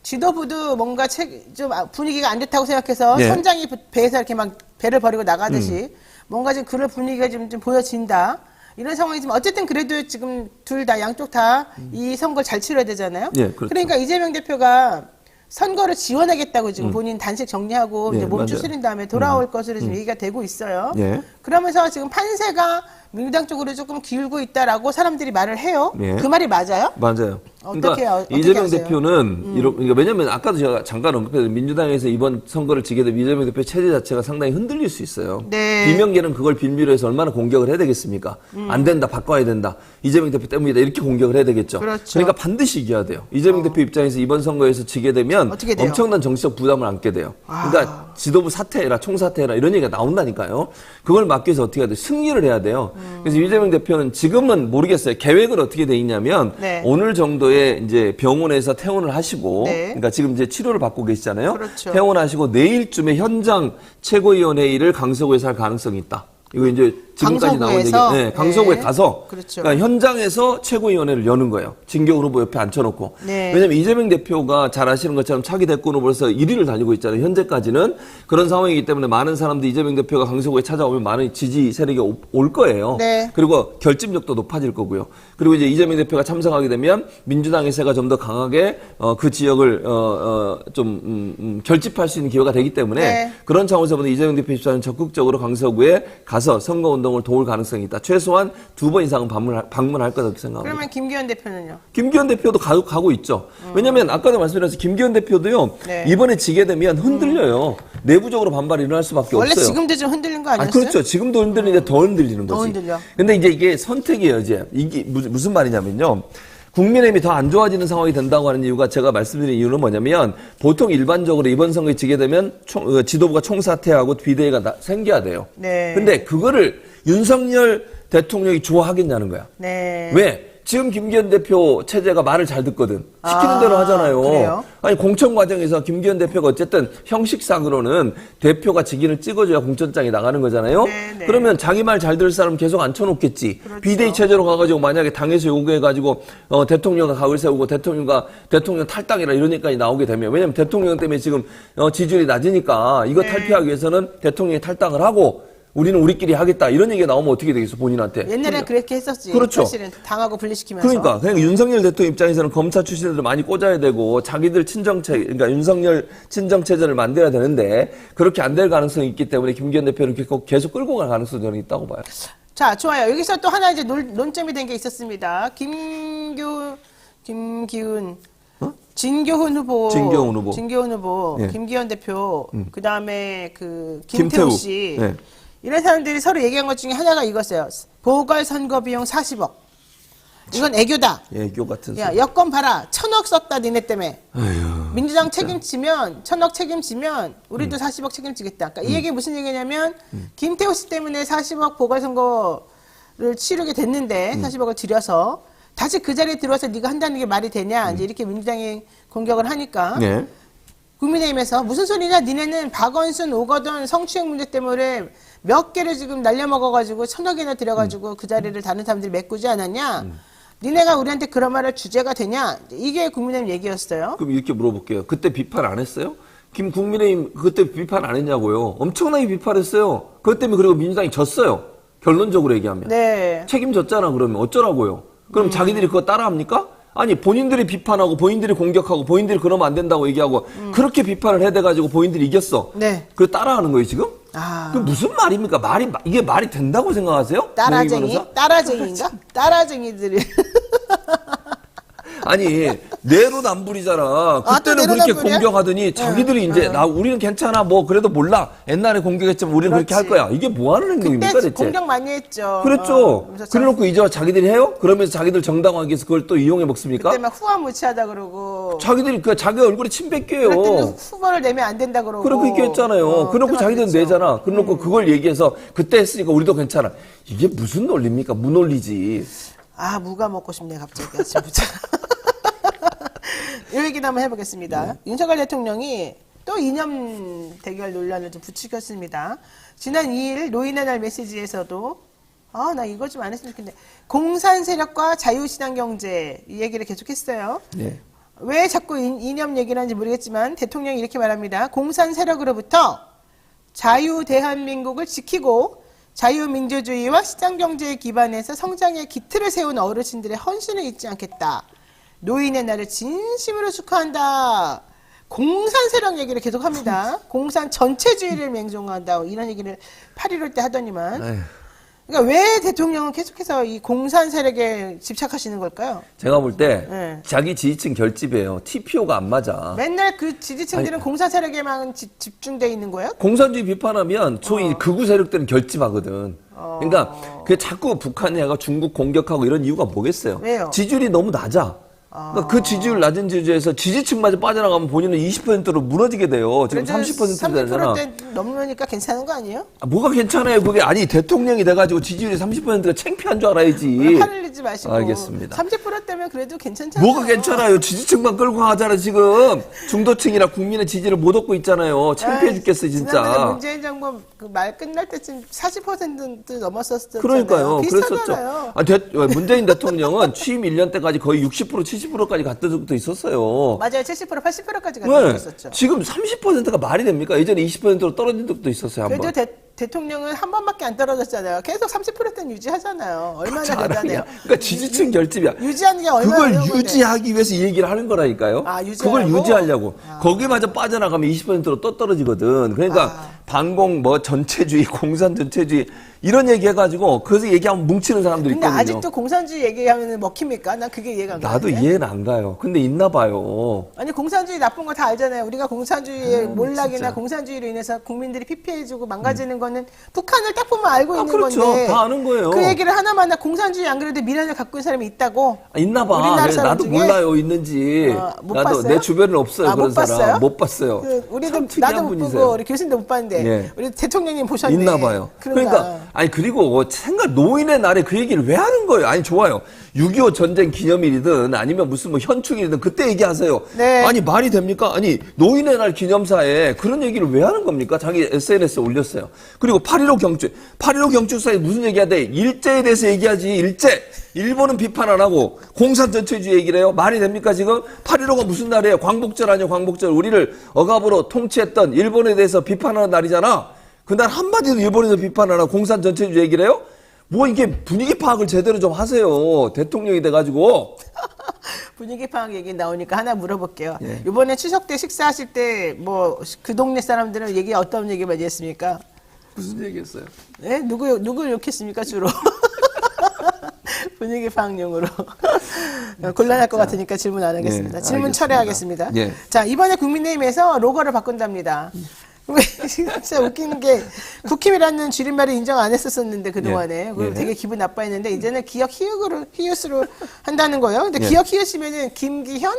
A: 지도부도 뭔가 좀 분위기가 안 좋다고 생각해서
E: 예.
A: 선장이 배에서 이렇게 막 배를 버리고 나가듯이 뭔가 지금 그런 분위기가 좀 보여진다. 이런 상황이지만 어쨌든 그래도 지금 둘 다 양쪽 다 이 선거를 잘 치러야 되잖아요.
E: 예, 그렇죠.
A: 그러니까 이재명 대표가 선거를 지원하겠다고 지금 본인 단식 정리하고
E: 예,
A: 이제 몸
E: 맞아요.
A: 추스린 다음에 돌아올 것으로 지금 얘기가 되고 있어요.
E: 예.
A: 그러면서 지금 판세가 민주당 쪽으로 조금 기울고 있다라고 사람들이 말을 해요.
E: 예.
A: 그 말이 맞아요?
E: 맞아요.
A: 어떻게
E: 이재명
A: 하세요?
E: 대표는 그러니까 왜냐면 아까도 제가 잠깐 언급했는데 민주당에서 이번 선거를 지게 되면 이재명 대표 체제 자체가 상당히 흔들릴 수 있어요.
A: 네.
E: 비명계는 그걸 빌미로 해서 얼마나 공격을 해야 되겠습니까? 안 된다, 바꿔야 된다. 이재명 대표 때문이다. 이렇게 공격을 해야 되겠죠.
A: 그렇죠.
E: 러니까 반드시 이겨야 돼요. 이재명 대표 입장에서 이번 선거에서 지게 되면
A: 어떻게 돼요?
E: 엄청난 정치적 부담을 안게 돼요. 그러니까 지도부 사퇴해라, 총사퇴해라 이런 얘기가 나온다니까요. 그걸 막기 위해서 어떻게 해야 돼요? 승리를 해야 돼요. 그래서 이재명 대표는 지금은 모르겠어요. 계획은 어떻게 돼 있냐면
A: 네.
E: 오늘 정도에 이제 병원에서 퇴원을 하시고
A: 네.
E: 그러니까 지금 이제 치료를 받고 계시잖아요.
A: 그렇죠.
E: 퇴원하시고 내일쯤에 현장 최고위원회의를 강서구에서 할 가능성이 있다. 이거 이제 지금까지 나온 얘기.
A: 강서구에서?
E: 네, 강서구에
A: 네.
E: 가서
A: 그렇죠.
E: 그러니까 현장에서 최고위원회를 여는 거예요. 진경훈 후보 옆에 앉혀놓고.
A: 네.
E: 왜냐하면 이재명 대표가 잘 아시는 것처럼 차기 대권 후보로서 1위를 다니고 있잖아요. 현재까지는 그런 상황이기 때문에 많은 사람들이 이재명 대표가 강서구에 찾아오면 많은 지지 세력이 올 거예요.
A: 네.
E: 그리고 결집력도 높아질 거고요. 그리고 이제 이재명 대표가 참석하게 되면 민주당의 세가 좀 더 강하게 그 지역을 좀 결집할 수 있는 기회가 되기 때문에
A: 네.
E: 그런 차원에서 보면 이재명 대표 입장은 적극적으로 강서구에 가서 선거운동을 도울 가능성이 있다. 최소한 2번 이상은 방문할 거라고 생각합니다.
A: 그러면 김기현 대표는요?
E: 김기현 대표도 가고 있죠. 왜냐하면 아까도 말씀드렸듯이 김기현 대표도요.
A: 네.
E: 이번에 지게 되면 흔들려요. 내부적으로 반발이 일어날 수밖에
A: 원래
E: 없어요.
A: 지금도 좀 흔들린 거 아니었어요?
E: 그렇죠. 지금도 흔들리는데 더 흔들리는
A: 더
E: 거지.
A: 흔들려.
E: 근데 이제 이게 선택이에요, 이제. 이게 무슨 말이냐면요. 국민의힘이 더 안 좋아지는 상황이 된다고 하는 이유가 제가 말씀드린 이유는 뭐냐면 보통 일반적으로 이번 선거에 지게 되면 지도부가 총사퇴하고 비대위가 생겨야 돼요.
A: 네.
E: 근데 그거를 윤석열 대통령이 좋아하겠냐는 거야.
A: 네.
E: 왜? 지금 김기현 대표 체제가 말을 잘 듣거든. 시키는 대로 하잖아요.
A: 그래요?
E: 아니 공천 과정에서 김기현 대표가 어쨌든 형식상으로는 대표가 직인을 찍어줘야 공천장이 나가는 거잖아요.
A: 네.
E: 그러면 자기 말 잘 들을 사람 계속 앉혀놓겠지.
A: 그렇죠.
E: 비대위 체제로 가가지고 만약에 당에서 요구해가지고 대통령과 각을 세우고 대통령 탈당이라 이러니까 나오게 되면 왜냐면 대통령 때문에 지금 지지율이 낮으니까 이거 탈피하기 위해서는 대통령이 탈당을 하고 우리는 우리끼리 하겠다 이런 얘기가 나오면 어떻게 되겠어 본인한테.
A: 옛날에 그렇게 했었지.
E: 그렇죠.
A: 사실은 당하고 분리시키면서.
E: 그러니까 윤석열 대통령 입장에서는 검사 출신들을 많이 꽂아야 되고 자기들 그러니까 윤석열 친정 체제를 만들어야 되는데 그렇게 안 될 가능성이 있기 때문에 김기현 대표를 계속 끌고 갈 가능성이 저는 있다고 봐요.
A: 자, 좋아요. 여기서 또 하나 이제 논점이 된 게 있었습니다. 진교훈 후보,
E: 예.
A: 김기현 대표, 그 다음에 김태우 씨.
E: 네.
A: 이런 사람들이 서로 얘기한 것 중에 하나가 이거였어요. 보궐선거 비용 40억. 이건 애교다.
E: 애교 같은
A: 야,
E: 소리.
A: 여권 봐라. 1,000억 썼다, 니네 때문에. 민주당 책임지면, 1,000억 책임지면, 우리도 40억 책임지겠다. 그러니까 이 얘기 무슨 얘기냐면, 김태우 씨 때문에 40억 보궐선거를 치르게 됐는데, 40억을 들여서, 다시 그 자리에 들어와서 네가 한다는 게 말이 되냐. 이제 이렇게 민주당이 공격을 하니까.
E: 네.
A: 국민의힘에서 무슨 소리냐. 니네는 박원순, 오거돈 성추행 문제 때문에 몇 개를 지금 날려먹어가지고 1,000억이나 들여가지고 그 자리를 다른 사람들이 메꾸지 않았냐. 니네가 우리한테 그런 말할 주제가 되냐. 이게 국민의힘 얘기였어요.
E: 그럼 이렇게 물어볼게요. 그때 비판 안 했어요? 국민의힘 그때 비판 안 했냐고요. 엄청나게 비판했어요. 그것 때문에 그리고 민주당이 졌어요. 결론적으로 얘기하면.
A: 네.
E: 책임졌잖아 그러면 어쩌라고요. 그럼 자기들이 그거 따라합니까? 아니 본인들이 비판하고 본인들이 공격하고 본인들이 그러면 안 된다고 얘기하고 그렇게 비판을 해대가지고 본인들이 이겼어.
A: 네.
E: 그거 따라하는 거예요 지금?
A: 아.
E: 그 무슨 말입니까? 이게 말이 된다고 생각하세요?
A: 따라쟁이? 따라쟁이인가? 따라쟁이들이.
E: 아니 내로남불이잖아.
A: 또
E: 그때는 그렇게
A: 내로남불이야?
E: 공격하더니 자기들이 이제 우리는 괜찮아 뭐 그래도 몰라. 옛날에 공격했지만 우리는 그렇게 할
A: 그렇지.
E: 거야. 이게 뭐 하는 행동입니까
A: 그때
E: 대체?
A: 공격 많이 했죠.
E: 그렇죠.
A: 그래서
E: 그래놓고 이제 자기들이 해요? 그러면서 자기들 정당화하기 위해서 그걸 또 이용해 먹습니까?
A: 그때 막 후화무치하다 그러고.
E: 자기들이 자기 얼굴에 침
A: 그럴 때는
E: 뺏겨요.
A: 후보를 내면 안 된다 그러고.
E: 그렇게 얘기했잖아요. 그래놓고 자기들은
A: 그랬죠.
E: 내잖아. 그래놓고 그걸 얘기해서 그때 했으니까 우리도 괜찮아. 이게 무슨 논리입니까? 무논리지.
A: 아, 무가 먹고 싶네, 갑자기. 아침부터. 이 얘기도 한번 해보겠습니다. 윤석열 대통령이 또 이념 대결 논란을 좀 부추겼습니다. 지난 2일 노인의 날 메시지에서도 나 이거 좀 안 했으면 좋겠는데 공산 세력과 자유신앙 경제 이 얘기를 계속했어요.
E: 네.
A: 왜 자꾸 이념 얘기를 하는지 모르겠지만 대통령이 이렇게 말합니다. 공산 세력으로부터 자유 대한민국을 지키고 자유민주주의와 시장경제에 기반해서 성장의 기틀을 세운 어르신들의 헌신을 잊지 않겠다. 노인의 날을 진심으로 축하한다. 공산 세력 얘기를 계속합니다. 공산 전체주의를 맹종한다. 이런 얘기를 8.15 때 하더니만.
E: 에휴.
A: 그러니까 왜 대통령은 계속해서 이 공산 세력에 집착하시는 걸까요?
E: 제가 볼 때
A: 네.
E: 자기 지지층 결집이에요. TPO가 안 맞아.
A: 맨날 그 지지층들은 공산 세력에만 집중돼 있는 거예요?
E: 공산주의 비판하면 소위 극우 세력들은 결집하거든. 그러니까 그 자꾸 북한이 해가 중국 공격하고 이런 이유가 뭐겠어요?
A: 왜요?
E: 지지율이 너무 낮아. 그러니까 그 지지율 낮은 지지에서 지지층마저 빠져나가면 본인은 20%로 무너지게 돼요. 지금 30% 되잖아.
A: 30%대 넘으니까 괜찮은 거 아니에요?
E: 뭐가 괜찮아요? 그게 아니 대통령이 돼가지고 지지율이 30%가 창피한 줄 알아야지.
A: 화를 내지 마시고.
E: 알겠습니다.
A: 30%대면 그래도 괜찮잖아요.
E: 뭐가 괜찮아요? 지지층만 끌고 가잖아 지금. 중도층이라 국민의 지지를 못 얻고 있잖아요. 창피해 죽겠어요
A: 지난번에
E: 진짜.
A: 문재인 정부 그 말 끝날 때쯤 40% 넘었었잖아요.
E: 그러니까요.
A: 비슷하잖아요.
E: 그랬었죠. 문재인 대통령은 취임 1년 때까지 거의 60% 70%까지 갔던 적도 있었어요.
A: 맞아요. 70% 80%까지
E: 왜?
A: 갔다 있었죠.
E: 지금 30%가 말이 됩니까? 예전에 20%로 떨어진 적도 있었어요. 한
A: 그래도
E: 번.
A: 대통령은 한 번밖에 안 떨어졌잖아요. 계속 30%대는 유지하잖아요. 얼마나 대단해요.
E: 그러니까 지지층 결집이야.
A: 유지하는 게 얼마나
E: 그걸
A: 어려운 건데.
E: 유지하기 위해서 이 얘기를 하는 거라니까요.
A: 아, 유지하려고?
E: 그걸 유지하려고. 거기마저 빠져나가면 20%로 또 떨어지거든. 그러니까 반공 뭐 전체주의, 공산 전체주의 이런 얘기해가지고 그래서 얘기하면 뭉치는 사람들이
A: 근데
E: 있거든요.
A: 아직도 공산주의 얘기하면 먹힙니까? 난 그게 이해가 안
E: 나도
A: 가는데.
E: 이해는 안 가요. 근데 있나 봐요.
A: 아니 공산주의 나쁜 거 다 알잖아요. 우리가 공산주의의 몰락이나
E: 진짜.
A: 공산주의로 인해서 국민들이 피폐해지고 망가지는 거는 북한을 딱 보면 알고 있는
E: 그렇죠.
A: 건데.
E: 다 아는 거예요.
A: 그 얘기를 하나마나 공산주의 안 그래도 미련을 갖고 있는 사람이 있다고.
E: 있나 봐.
A: 우리나라
E: 그래,
A: 사람
E: 나도
A: 중에?
E: 몰라요 있는지.
A: 못
E: 나도
A: 봤어요?
E: 내 주변에 없어요
A: 아,
E: 그런
A: 못 봤어요?
E: 사람. 못 봤어요.
A: 그 우리도
E: 참 특이한
A: 나도 못
E: 분이세요.
A: 보고 우리 교수님도 못 봤는데
E: 예.
A: 우리 대통령님 보셨네.
E: 있나 봐요. 그러니까 아니 그리고 생각 노인의 날에 그 얘기를 왜 하는 거예요? 아니 좋아요. 6.25 전쟁 기념일이든 아니면 무슨 뭐 현충일이든 그때 얘기하세요.
A: 네.
E: 아니 말이 됩니까? 아니 노인의 날 기념사에 그런 얘기를 왜 하는 겁니까? 자기 SNS에 올렸어요. 그리고 8.15 경축. 8.15 경축사에 무슨 얘기하대? 일제에 대해서 얘기하지. 일제. 일본은 비판 안 하고 공산 전체주의 얘기를 해요. 말이 됩니까 지금? 8.15가 무슨 날이에요? 광복절 아니에요? 광복절. 우리를 억압으로 통치했던 일본에 대해서 비판하는 날이잖아. 그날 한마디도 일본에서 비판 안 하고 공산 전체주의 얘기를 해요? 뭐 이게 분위기 파악을 제대로 좀 하세요. 대통령이 돼가지고.
A: 분위기 파악 얘기 나오니까 하나 물어볼게요.
E: 예.
A: 이번에 추석 때 식사하실 때 뭐 그 동네 사람들은 얘기 어떤 얘기 많이 했습니까?
E: 무슨 얘기했어요?
A: 네? 누구 욕했습니까 주로? 분위기 파악용으로 곤란할 것 같으니까 질문 안 하겠습니다.
E: 예,
A: 질문
E: 알겠습니다.
A: 철회하겠습니다.
E: 예.
A: 자 이번에 국민의힘에서 로고를 바꾼답니다. 진짜 웃긴 게 국힘이라는 줄임말을 인정 안 했었었는데 그동안에
E: 예.
A: 그리고
E: 예.
A: 되게 기분 나빠했는데 이제는 기억 히읗으로 한다는 거예요. 근데
E: 예.
A: 기억 히읗이면은 김기현,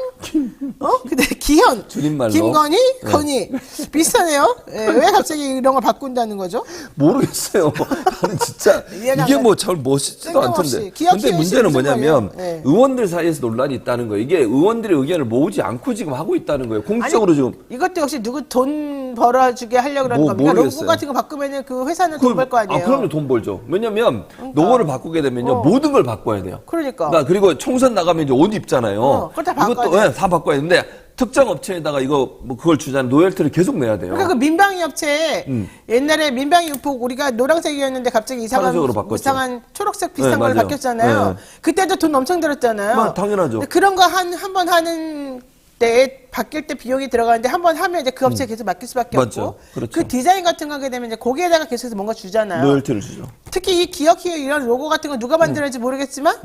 A: 근데 기현,
E: 줄임말로?
A: 김건희, 건희 비슷하네요. 예, 왜 갑자기 이런 걸 바꾼다는 거죠?
E: 모르겠어요. 나는 진짜
A: 이해가
E: 이게
A: 안
E: 뭐 잘 멋있지도
A: 뜬금없이.
E: 않던데.
A: 기억
E: 근데
A: 키우시
E: 문제는
A: 무슨
E: 뭐냐면
A: 말이에요? 네.
E: 의원들 사이에서 논란이 있다는 거예요. 이게 의원들의 의견을 모으지 않고 지금 하고 있다는 거예요. 공식적으로 지금.
A: 이것도 역시 누구 돈 벌어주게 하려고 그러는
E: 뭐,
A: 겁니까?
E: 모르겠어요.
A: 로고 같은 거 바꾸면은 그 회사는 돈 벌 거 아니에요?
E: 그럼요, 돈 벌죠. 왜냐면 로고를 바꾸게 되면요, 모든 걸 바꿔야 돼요.
A: 그러니까.
E: 그리고 총선 나가면 이제 옷 입잖아요.
A: 그걸 다 바꿔야
E: 이것도
A: 돼요.
E: 다 바꿔야 되는데 특정 업체에다가 이거 뭐 그걸 주자는 로열티를 계속 내야 돼요.
A: 그러니까 그 민방위 업체 옛날에 민방위 유폭 우리가 노란색이었는데 갑자기
E: 파란색으로 바꿨죠.
A: 이상한 초록색 비슷한
E: 네,
A: 걸로
E: 맞아요.
A: 바뀌었잖아요.
E: 네.
A: 그때도 돈 엄청 들었잖아요.
E: 당연하죠.
A: 근데 그런 거 한 번 하는 때 바뀔 때 비용이 들어가는데 한 번 하면 이제 그 업체에 계속 맡길 수밖에
E: 맞죠.
A: 없고
E: 그렇죠.
A: 그 디자인 같은 거 하게 되면 이제 거기에다가 계속해서 뭔가 주잖아요.
E: 로열티를 주죠.
A: 특히 이 기억 히읗 이런 로고 같은 거 누가 만들었는지 모르겠지만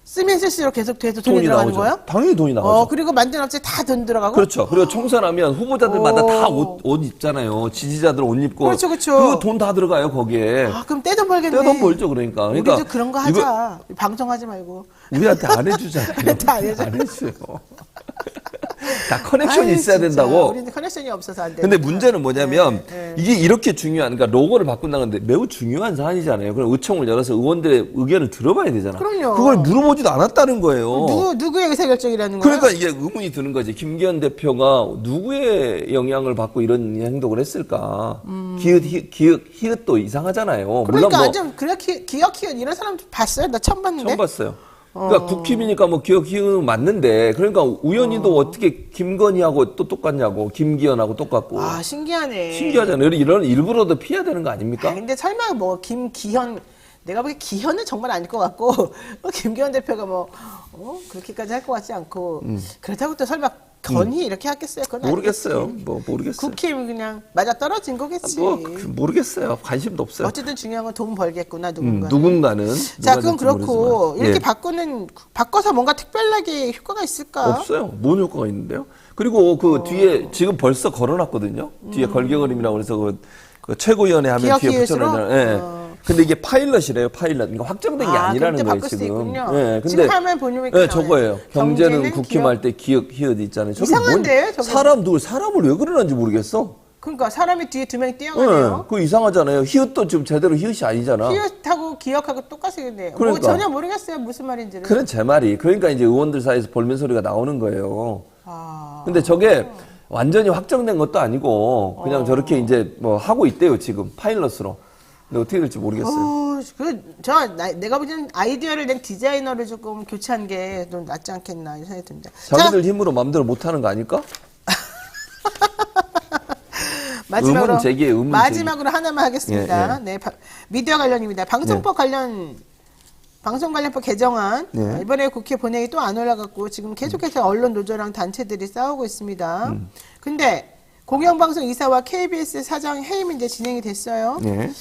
A: 쓰면 쓸수록 계속 돼서 돈이 들어가는
E: 나오죠.
A: 거예요?
E: 당연히 돈이 나오죠.
A: 그리고 만든 업체 다 돈 들어가고
E: 그렇죠. 그리고 총선하면 후보자들마다
A: 오.
E: 다 옷 입잖아요. 지지자들 옷 입고.
A: 그렇죠, 그렇죠.
E: 그거 돈 다 들어가요, 거기에.
A: 그럼 떼돈 벌겠네.
E: 떼돈 벌죠, 그러니까.
A: 우리도 그런 거
E: 이거
A: 하자. 방송하지 말고.
E: 우리한테 안 해주잖아요.
A: 우리한테 안 해줘.
E: 안 해줘요. 다 커넥션이
A: 아유,
E: 있어야
A: 진짜.
E: 된다고.
A: 우리는 커넥션이 없어서 안 돼.
E: 근데 문제는 뭐냐면
A: 네.
E: 이게 이렇게 중요한 그러니까 로고를 바꾼다는 건데 매우 중요한 사안이잖아요. 그럼 의총을 열어서 의원들의 의견을 들어봐야 되잖아.
A: 그럼요.
E: 그걸 물어보지도 않았다는 거예요.
A: 누구의 의사결정이라는 거야?
E: 그러니까 이게 의문이 드는 거지. 김기현 대표가 누구의 영향을 받고 이런 행동을 했을까? 기읒도 이상하잖아요.
A: 그러니까
E: 물론 뭐
A: 완전 그렇게 기억 히읗 이런 사람 봤어요? 나 처음 봤는데.
E: 처음 봤어요. 그러니까 국힘이니까 뭐 기억은 맞는데 그러니까 우연히도 어떻게 김건희하고 또 똑같냐고 김기현하고 똑같고
A: 아 신기하네.
E: 신기하잖아요. 이런 일부러도 피해야 되는 거 아닙니까?
A: 근데 설마 뭐 김기현 내가 보기엔 기현은 정말 아닐 것 같고 김기현 대표가 뭐 그렇게까지 할 것 같지 않고 그렇다고 또 설마 건희 이렇게 하겠어요? 그건
E: 모르겠어요.
A: 아니겠지.
E: 뭐 모르겠어요.
A: 국힘 그냥 맞아 떨어진 거겠지.
E: 모르겠어요. 관심도 없어요.
A: 어쨌든 중요한 건 돈 벌겠구나 누군가.
E: 누군가는
A: 자
E: 누가
A: 그건
E: 될지
A: 그렇고
E: 모르지만.
A: 이렇게
E: 예.
A: 바꿔서 뭔가 특별하게 효과가 있을까?
E: 없어요. 뭔 효과가 있는데요? 그리고 그 뒤에 지금 벌써 걸어놨거든요. 뒤에 걸개걸음이라고 그래서 그 최고위원회 하면
A: 기억
E: 뒤에
A: 기획으로?
E: 붙여놓는. 예. 근데 이게 파일럿이래요. 파일럿. 그러니까 확정된 게 아니라는
A: 그럼 또
E: 거예요.
A: 바꿀 수도
E: 지금.
A: 있군요.
E: 예.
A: 지금 하면 본유미 있게
E: 예,
A: 나와요.
E: 저거예요. 경제는
A: 경제는
E: 국힘할 때 기억 히읗 있잖아요. 저게
A: 이상한데요, 저게?
E: 사람을 왜 그러는지 모르겠어.
A: 그러니까 사람이 뒤에 두 명이 뛰어가네요.
E: 예. 그거 이상하잖아요. 히읗도 지금 제대로 히읗이 아니잖아.
A: 기억하고 기억하고 똑같겠네요. 뭐
E: 그러니까.
A: 전혀 모르겠어요 무슨 말인지는.
E: 그런 제 말이. 그러니까 이제 의원들 사이에서 볼멘 소리가 나오는 거예요.
A: 아.
E: 근데 저게 완전히 확정된 것도 아니고 그냥 저렇게 이제 뭐 하고 있대요 지금 파일럿으로. 근데 어떻게 될지 모르겠어요.
A: 내가 보기엔 아이디어를 낸 디자이너를 조금 교체한 게 좀 낫지 않겠나 이런 생각이 듭니다.
E: 자기들 힘으로 마음대로 못하는 거 아닐까?
A: 마지막으로
E: 의문 제기예요, 의문
A: 마지막으로 하나만 하겠습니다.
E: 예, 예.
A: 네, 미디어 관련입니다. 방송법 방송관련법 개정안 이번에 국회 본회의 또 안 올라갔고 지금 계속해서 언론 노조랑 단체들이 싸우고 있습니다. 근데 공영방송 이사와 KBS 사장 해임 이제 진행이 됐어요.
E: 예.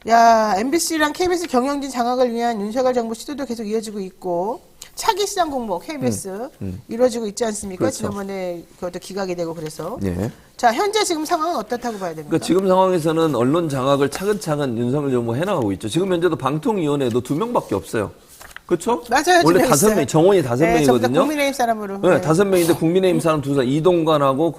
A: 야, MBC랑 KBS 경영진 장악을 위한 윤석열 정부 시도도 계속 이어지고 있고 차기 시장 공모 KBS 이루어지고 있지 않습니까?
E: 그렇죠.
A: 지난번에 그것도 기각이 되고 그래서.
E: 예.
A: 자, 현재 지금 상황은 어떻다고 봐야 됩니까?
E: 그러니까 지금 상황에서는 언론 장악을 차근차근 윤석열 정부 해나가고 있죠. 지금 현재도 방통위원회도 2명밖에 없어요. 그렇죠?
A: 맞아요.
E: 원래 5명,
A: 있어요.
E: 정원이 5명이거든요.
A: 네, 전부 다 국민의힘 사람으로.
E: 네, 5명인데 국민의힘 사람 2사람, 이동관하고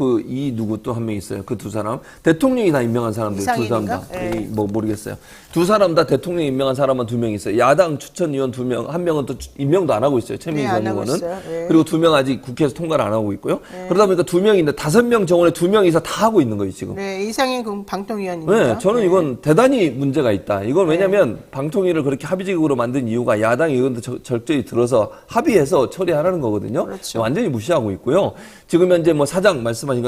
E: 누구 또 한 명 있어요. 그 2사람. 대통령이 다 임명한 사람들 2사람 다.
A: 이상인가?
E: 뭐 모르겠어요. 2사람 다 대통령이 임명한 사람은 2명 있어요. 야당 추천위원 2명, 1명은 또 임명도 안 하고 있어요. 최민희
A: 네, 안
E: 전
A: 하고
E: 의원은.
A: 있어요. 네.
E: 그리고 2명 아직 국회에서 통과를 안 하고 있고요. 그러다 보니까 2명인데 5명 정원에 2명이서 다 하고 있는 거예요, 지금.
A: 네, 이상인 방통위원입니다.
E: 네, 저는 이건 대단히 문제가 있다. 이건 왜냐면 방통위를 그렇게 합의적으로 만든 이유가 야당 의원도 적절히 들어서 합의해서 처리하라는 거거든요.
A: 그렇죠.
E: 완전히 무시하고 있고요. 지금 현재 뭐 사장 말씀하신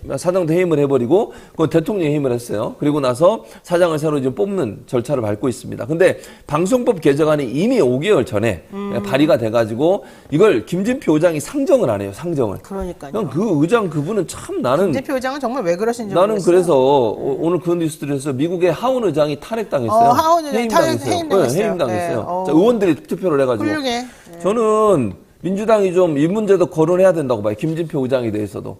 E: 거 사장도 해임을 해버리고 그건 대통령이 해임을 했어요. 그리고 나서 사장을 새로 지금 뽑는 절차를 밟고 있습니다. 근데 방송법 개정안이 이미 5개월 전에 발의가 돼가지고 이걸 김진표 의장이 상정을 안 해요. 상정을.
A: 그러니까요.
E: 그 의장 그분은 참 나는
A: 김진표 의장은 정말 왜 그러신지
E: 나는
A: 모르겠어요.
E: 그래서 오늘 그런 뉴스들에서 미국의 하원 의장이 탈핵당했어요.
A: 하원 의장이 해임당했어요.
E: 해임당했어요.
A: 네,
E: 자, 의원들이 투표를 해가지고.
A: 훌륭해.
E: 저는 민주당이 좀 이 문제도 거론해야 된다고 봐요. 김진표 의장에 대해서도.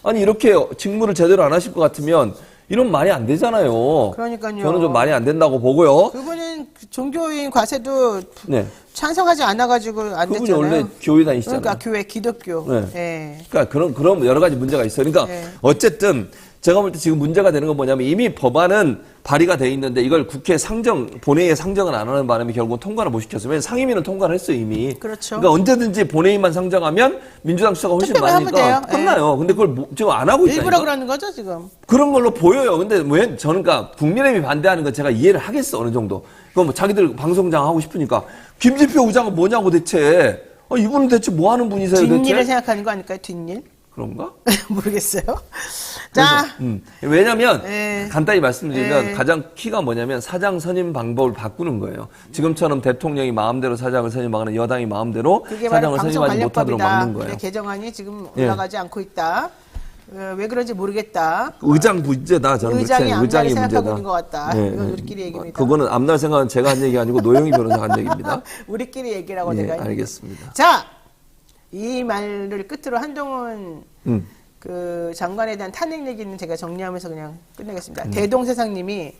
E: 아니 이렇게 직무를 제대로 안 하실 것 같으면 이런 말이 안 되잖아요.
A: 그러니까요.
E: 저는 좀 말이 안 된다고 보고요.
A: 그분은 종교인 과세도
E: 네.
A: 찬성하지 않아가지고 안
E: 그분이
A: 됐잖아요.
E: 원래 교회 다니시잖아요.
A: 그러니까 교회 기독교.
E: 네.
A: 네.
E: 그러니까 그런 여러 가지 문제가 있어요. 그러니까
A: 네.
E: 어쨌든 제가 볼 때 지금 문제가 되는 건 뭐냐면 이미 법안은 발의가 돼 있는데 이걸 국회 본회의에 상정을 안 하는 바람에 결국은 통과를 못 시켰어요. 왜냐면 상임위는 통과를 했어요, 이미.
A: 그렇죠.
E: 그러니까 언제든지 본회의만 상정하면 민주당 숫자가 훨씬
A: 투표만 하면
E: 많으니까
A: 돼요.
E: 끝나요. 근데 그걸 지금 안 하고 있다니까.
A: 일부러 그러는 거죠 지금.
E: 그런 걸로 보여요. 근데 왜 저는 그러니까 국민의힘이 반대하는 건 제가 이해를 하겠어, 어느 정도. 그럼 뭐 자기들 방송장 하고 싶으니까 김진표 의장은 뭐냐고 대체. 이분은 대체 뭐 하는 분이세요,
A: 뒷일을
E: 대체?
A: 생각하는 거 아닐까요? 뒷일?
E: 그런가?
A: 모르겠어요. 자,
E: 왜냐면
A: 네.
E: 간단히 말씀드리면
A: 네.
E: 가장 키가 뭐냐면 사장 선임 방법을 바꾸는 거예요. 지금처럼 대통령이 마음대로 사장을 선임하거나 여당이 마음대로
A: 그게 바로
E: 사장을 선임하지 못하도록
A: 방송관리법이다.
E: 막는 거예요.
A: 근데 개정안이 지금
E: 예.
A: 올라가지 않고 있다. 왜 그런지 모르겠다.
E: 의장 문제다. 저는
A: 의장이
E: 그렇게
A: 앞날을
E: 의장이
A: 생각하고
E: 문제다.
A: 있는 것 같다.
E: 네,
A: 이건
E: 네.
A: 우리끼리 얘기입니다.
E: 그거는 앞날 생각은 제가 한 얘기 아니고 노영희 변호사가 한 얘기입니다.
A: 우리끼리 얘기라고
E: 예,
A: 제가.
E: 알겠습니다.
A: 자, 이 말을 끝으로 한동훈
E: 음.
A: 그 장관에 대한 탄핵 얘기는 제가 정리하면서 그냥
E: 음.
A: 끝내겠습니다. 대동세상님이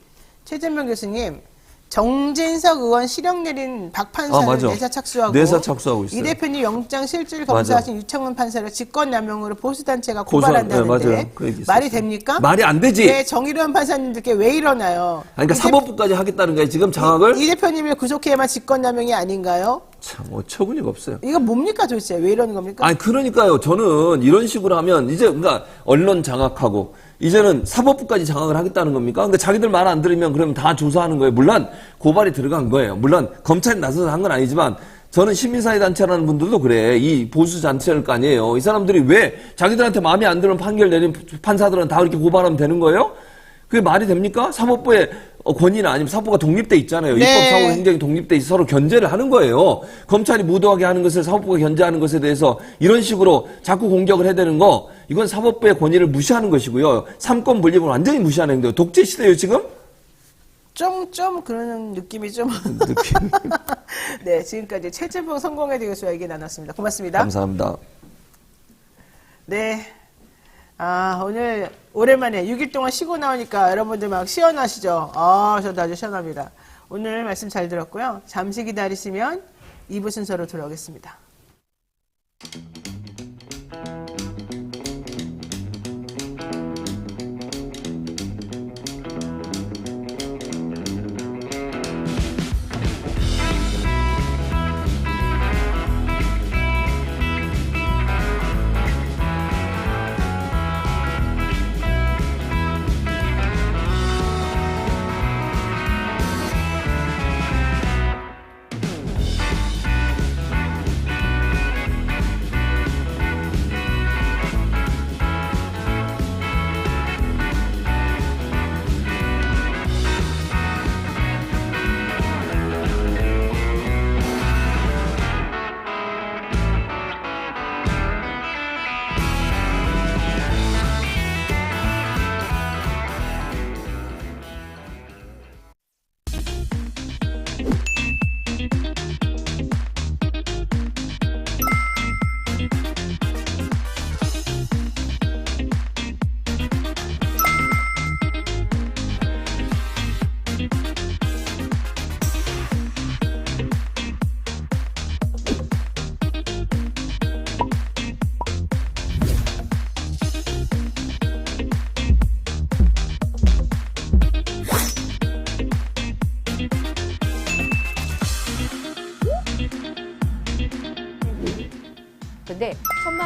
A: 최재명 교수님 정진석 의원 실형 내린 박 판사를
E: 맞아.
A: 내사 착수하고
E: 내사 착수하고 있어요.
A: 이 대표님 영장 실질 검사하신 유청은 판사를 직권남용으로 보수단체가
E: 고소한-
A: 고발한다는데
E: 네, 맞아요. 그 얘기
A: 말이
E: 있었어요.
A: 됩니까?
E: 말이 안 되지.
A: 왜 정의로운 판사님들께 왜 이러나요?
E: 아니, 그러니까 사법부까지 하겠다는 거예요. 지금 장악을
A: 이 대표님을 구속해야만 직권남용이 아닌가요?
E: 참 어처구니가 없어요.
A: 이거 뭡니까 도대체? 왜 이러는 겁니까?
E: 아니 그러니까요. 저는 이런 식으로 하면 이제 그러니까 언론 장악하고 이제는 사법부까지 장악을 하겠다는 겁니까? 그러니까 자기들 말 안 들으면 그러면 다 조사하는 거예요. 물론 고발이 들어간 거예요. 물론 검찰이 나서서 한 건 아니지만 저는 시민사회 단체라는 분들도 그래. 이 보수 단체일 거 아니에요. 이 사람들이 왜 자기들한테 마음에 안 드는 판결 내린 판사들은 다 그렇게 고발하면 되는 거예요? 그게 말이 됩니까? 사법부의 권위는 아니면 사법부가 독립돼 있잖아요.
A: 네.
E: 입법, 사법, 행정이 독립돼 있어 서로 견제를 하는 거예요. 검찰이 무도하게 하는 것을 사법부가 견제하는 것에 대해서 이런 식으로 자꾸 공격을 해대는 거 이건 사법부의 권위를 무시하는 것이고요. 삼권 분립을 완전히 무시하는 행동. 독재 시대예요 지금?
A: 좀 그런 느낌이 좀.
E: 느낌.
A: 네, 지금까지 최재봉 성공회 교수와 얘기 나눴습니다. 고맙습니다.
E: 감사합니다.
A: 네. 오늘 오랜만에 6일 동안 쉬고 나오니까 여러분들 막 시원하시죠? 저도 아주 시원합니다. 오늘 말씀 잘 들었고요. 잠시 기다리시면 2부 순서로 돌아오겠습니다.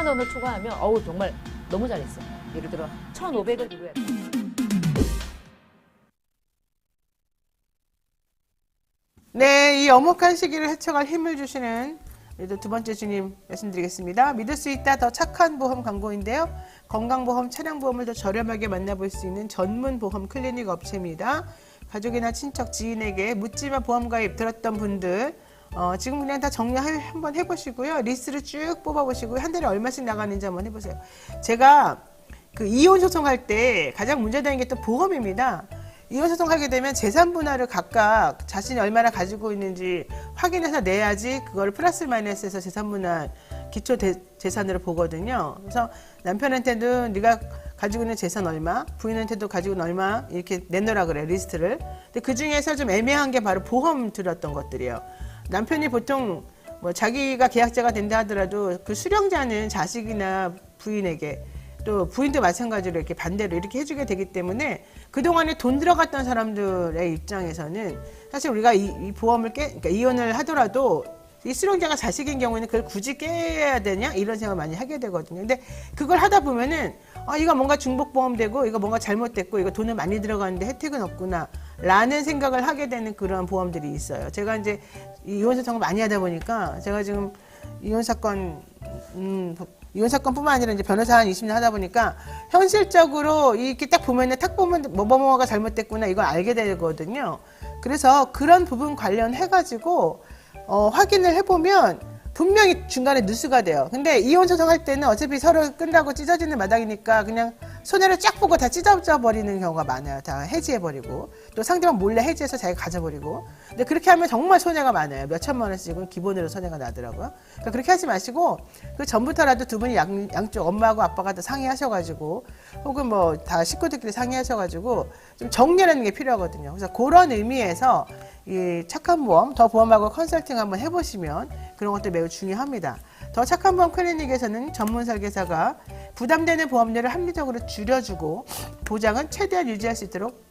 F: 원을 추가하면 어우 정말 너무 잘했어. 예를 들어 1,500을 들어야 돼.
A: 네, 이 엄혹한 시기를 헤쳐갈 힘을 주시는 그래도 두 번째 주님 말씀드리겠습니다. 믿을 수 있다 더 착한 보험 광고인데요. 건강보험, 차량보험을 더 저렴하게 만나볼 수 있는 전문 보험 클리닉 업체입니다. 가족이나 친척, 지인에게 묻지마 보험 가입 들었던 분들 지금 그냥 다 정리 한번 해보시고요. 리스트를 쭉 뽑아보시고요. 한 달에 얼마씩 나가는지 한번 해보세요. 제가 그 이혼 소송할 때 가장 문제되는 게 또 보험입니다. 이혼 소송하게 되면 재산 분할을 각각 자신이 얼마나 가지고 있는지 확인해서 내야지 그걸 플러스 마이너스해서 재산 분할 기초 재산으로 보거든요. 그래서 남편한테도 네가 가지고 있는 재산 얼마, 부인한테도 가지고 있는 얼마 이렇게 내놓으라 그래요, 리스트를. 근데 그 중에서 좀 애매한 게 바로 보험 들었던 것들이에요. 남편이 보통 뭐 자기가 계약자가 된다 하더라도 그 수령자는 자식이나 부인에게 또 부인도 마찬가지로 이렇게 반대로 이렇게 해주게 되기 때문에 그동안에 돈 들어갔던 사람들의 입장에서는 사실 우리가 이 보험을 그러니까 이혼을 하더라도 이 수령자가 자식인 경우에는 그걸 굳이 깨야 되냐 이런 생각을 많이 하게 되거든요. 근데 그걸 하다 보면은 이거 뭔가 중복보험되고 이거 뭔가 잘못됐고 이거 돈을 많이 들어가는데 혜택은 없구나 라는 생각을 하게 되는 그런 보험들이 있어요. 제가 이제 이혼 소송을 많이 하다 보니까 제가 지금 이혼 사건뿐만 아니라 이제 변호사 한 20년 하다 보니까 현실적으로 이렇게 딱 보면은 딱 보면 뭐가 잘못됐구나 이걸 알게 되거든요. 그래서 그런 부분 관련해가지고 확인을 해보면 분명히 중간에 누수가 돼요. 근데 이혼 소송할 때는 어차피 서로 끝나고 찢어지는 마당이니까 그냥 손해를 쫙 보고 다 찢어버리는 경우가 많아요. 다 해지해버리고 또 상대방 몰래 해지해서 자기가 가져버리고. 근데 그렇게 하면 정말 손해가 많아요. 몇 천만 원씩은 기본으로 손해가 나더라고요. 그러니까 그렇게 하지 마시고 그 전부터라도 두 분이 양쪽 엄마하고 아빠가 다 상의하셔가지고 혹은 뭐 다 식구들끼리 상의하셔가지고 좀 정리하는 게 필요하거든요. 그래서 그런 의미에서 이 착한 보험, 더 보험하고 컨설팅 한번 해보시면 그런 것도 매우 중요합니다. 더 착한 보험 클리닉에서는 전문 설계사가 부담되는 보험료를 합리적으로 줄여주고 보장은 최대한 유지할 수 있도록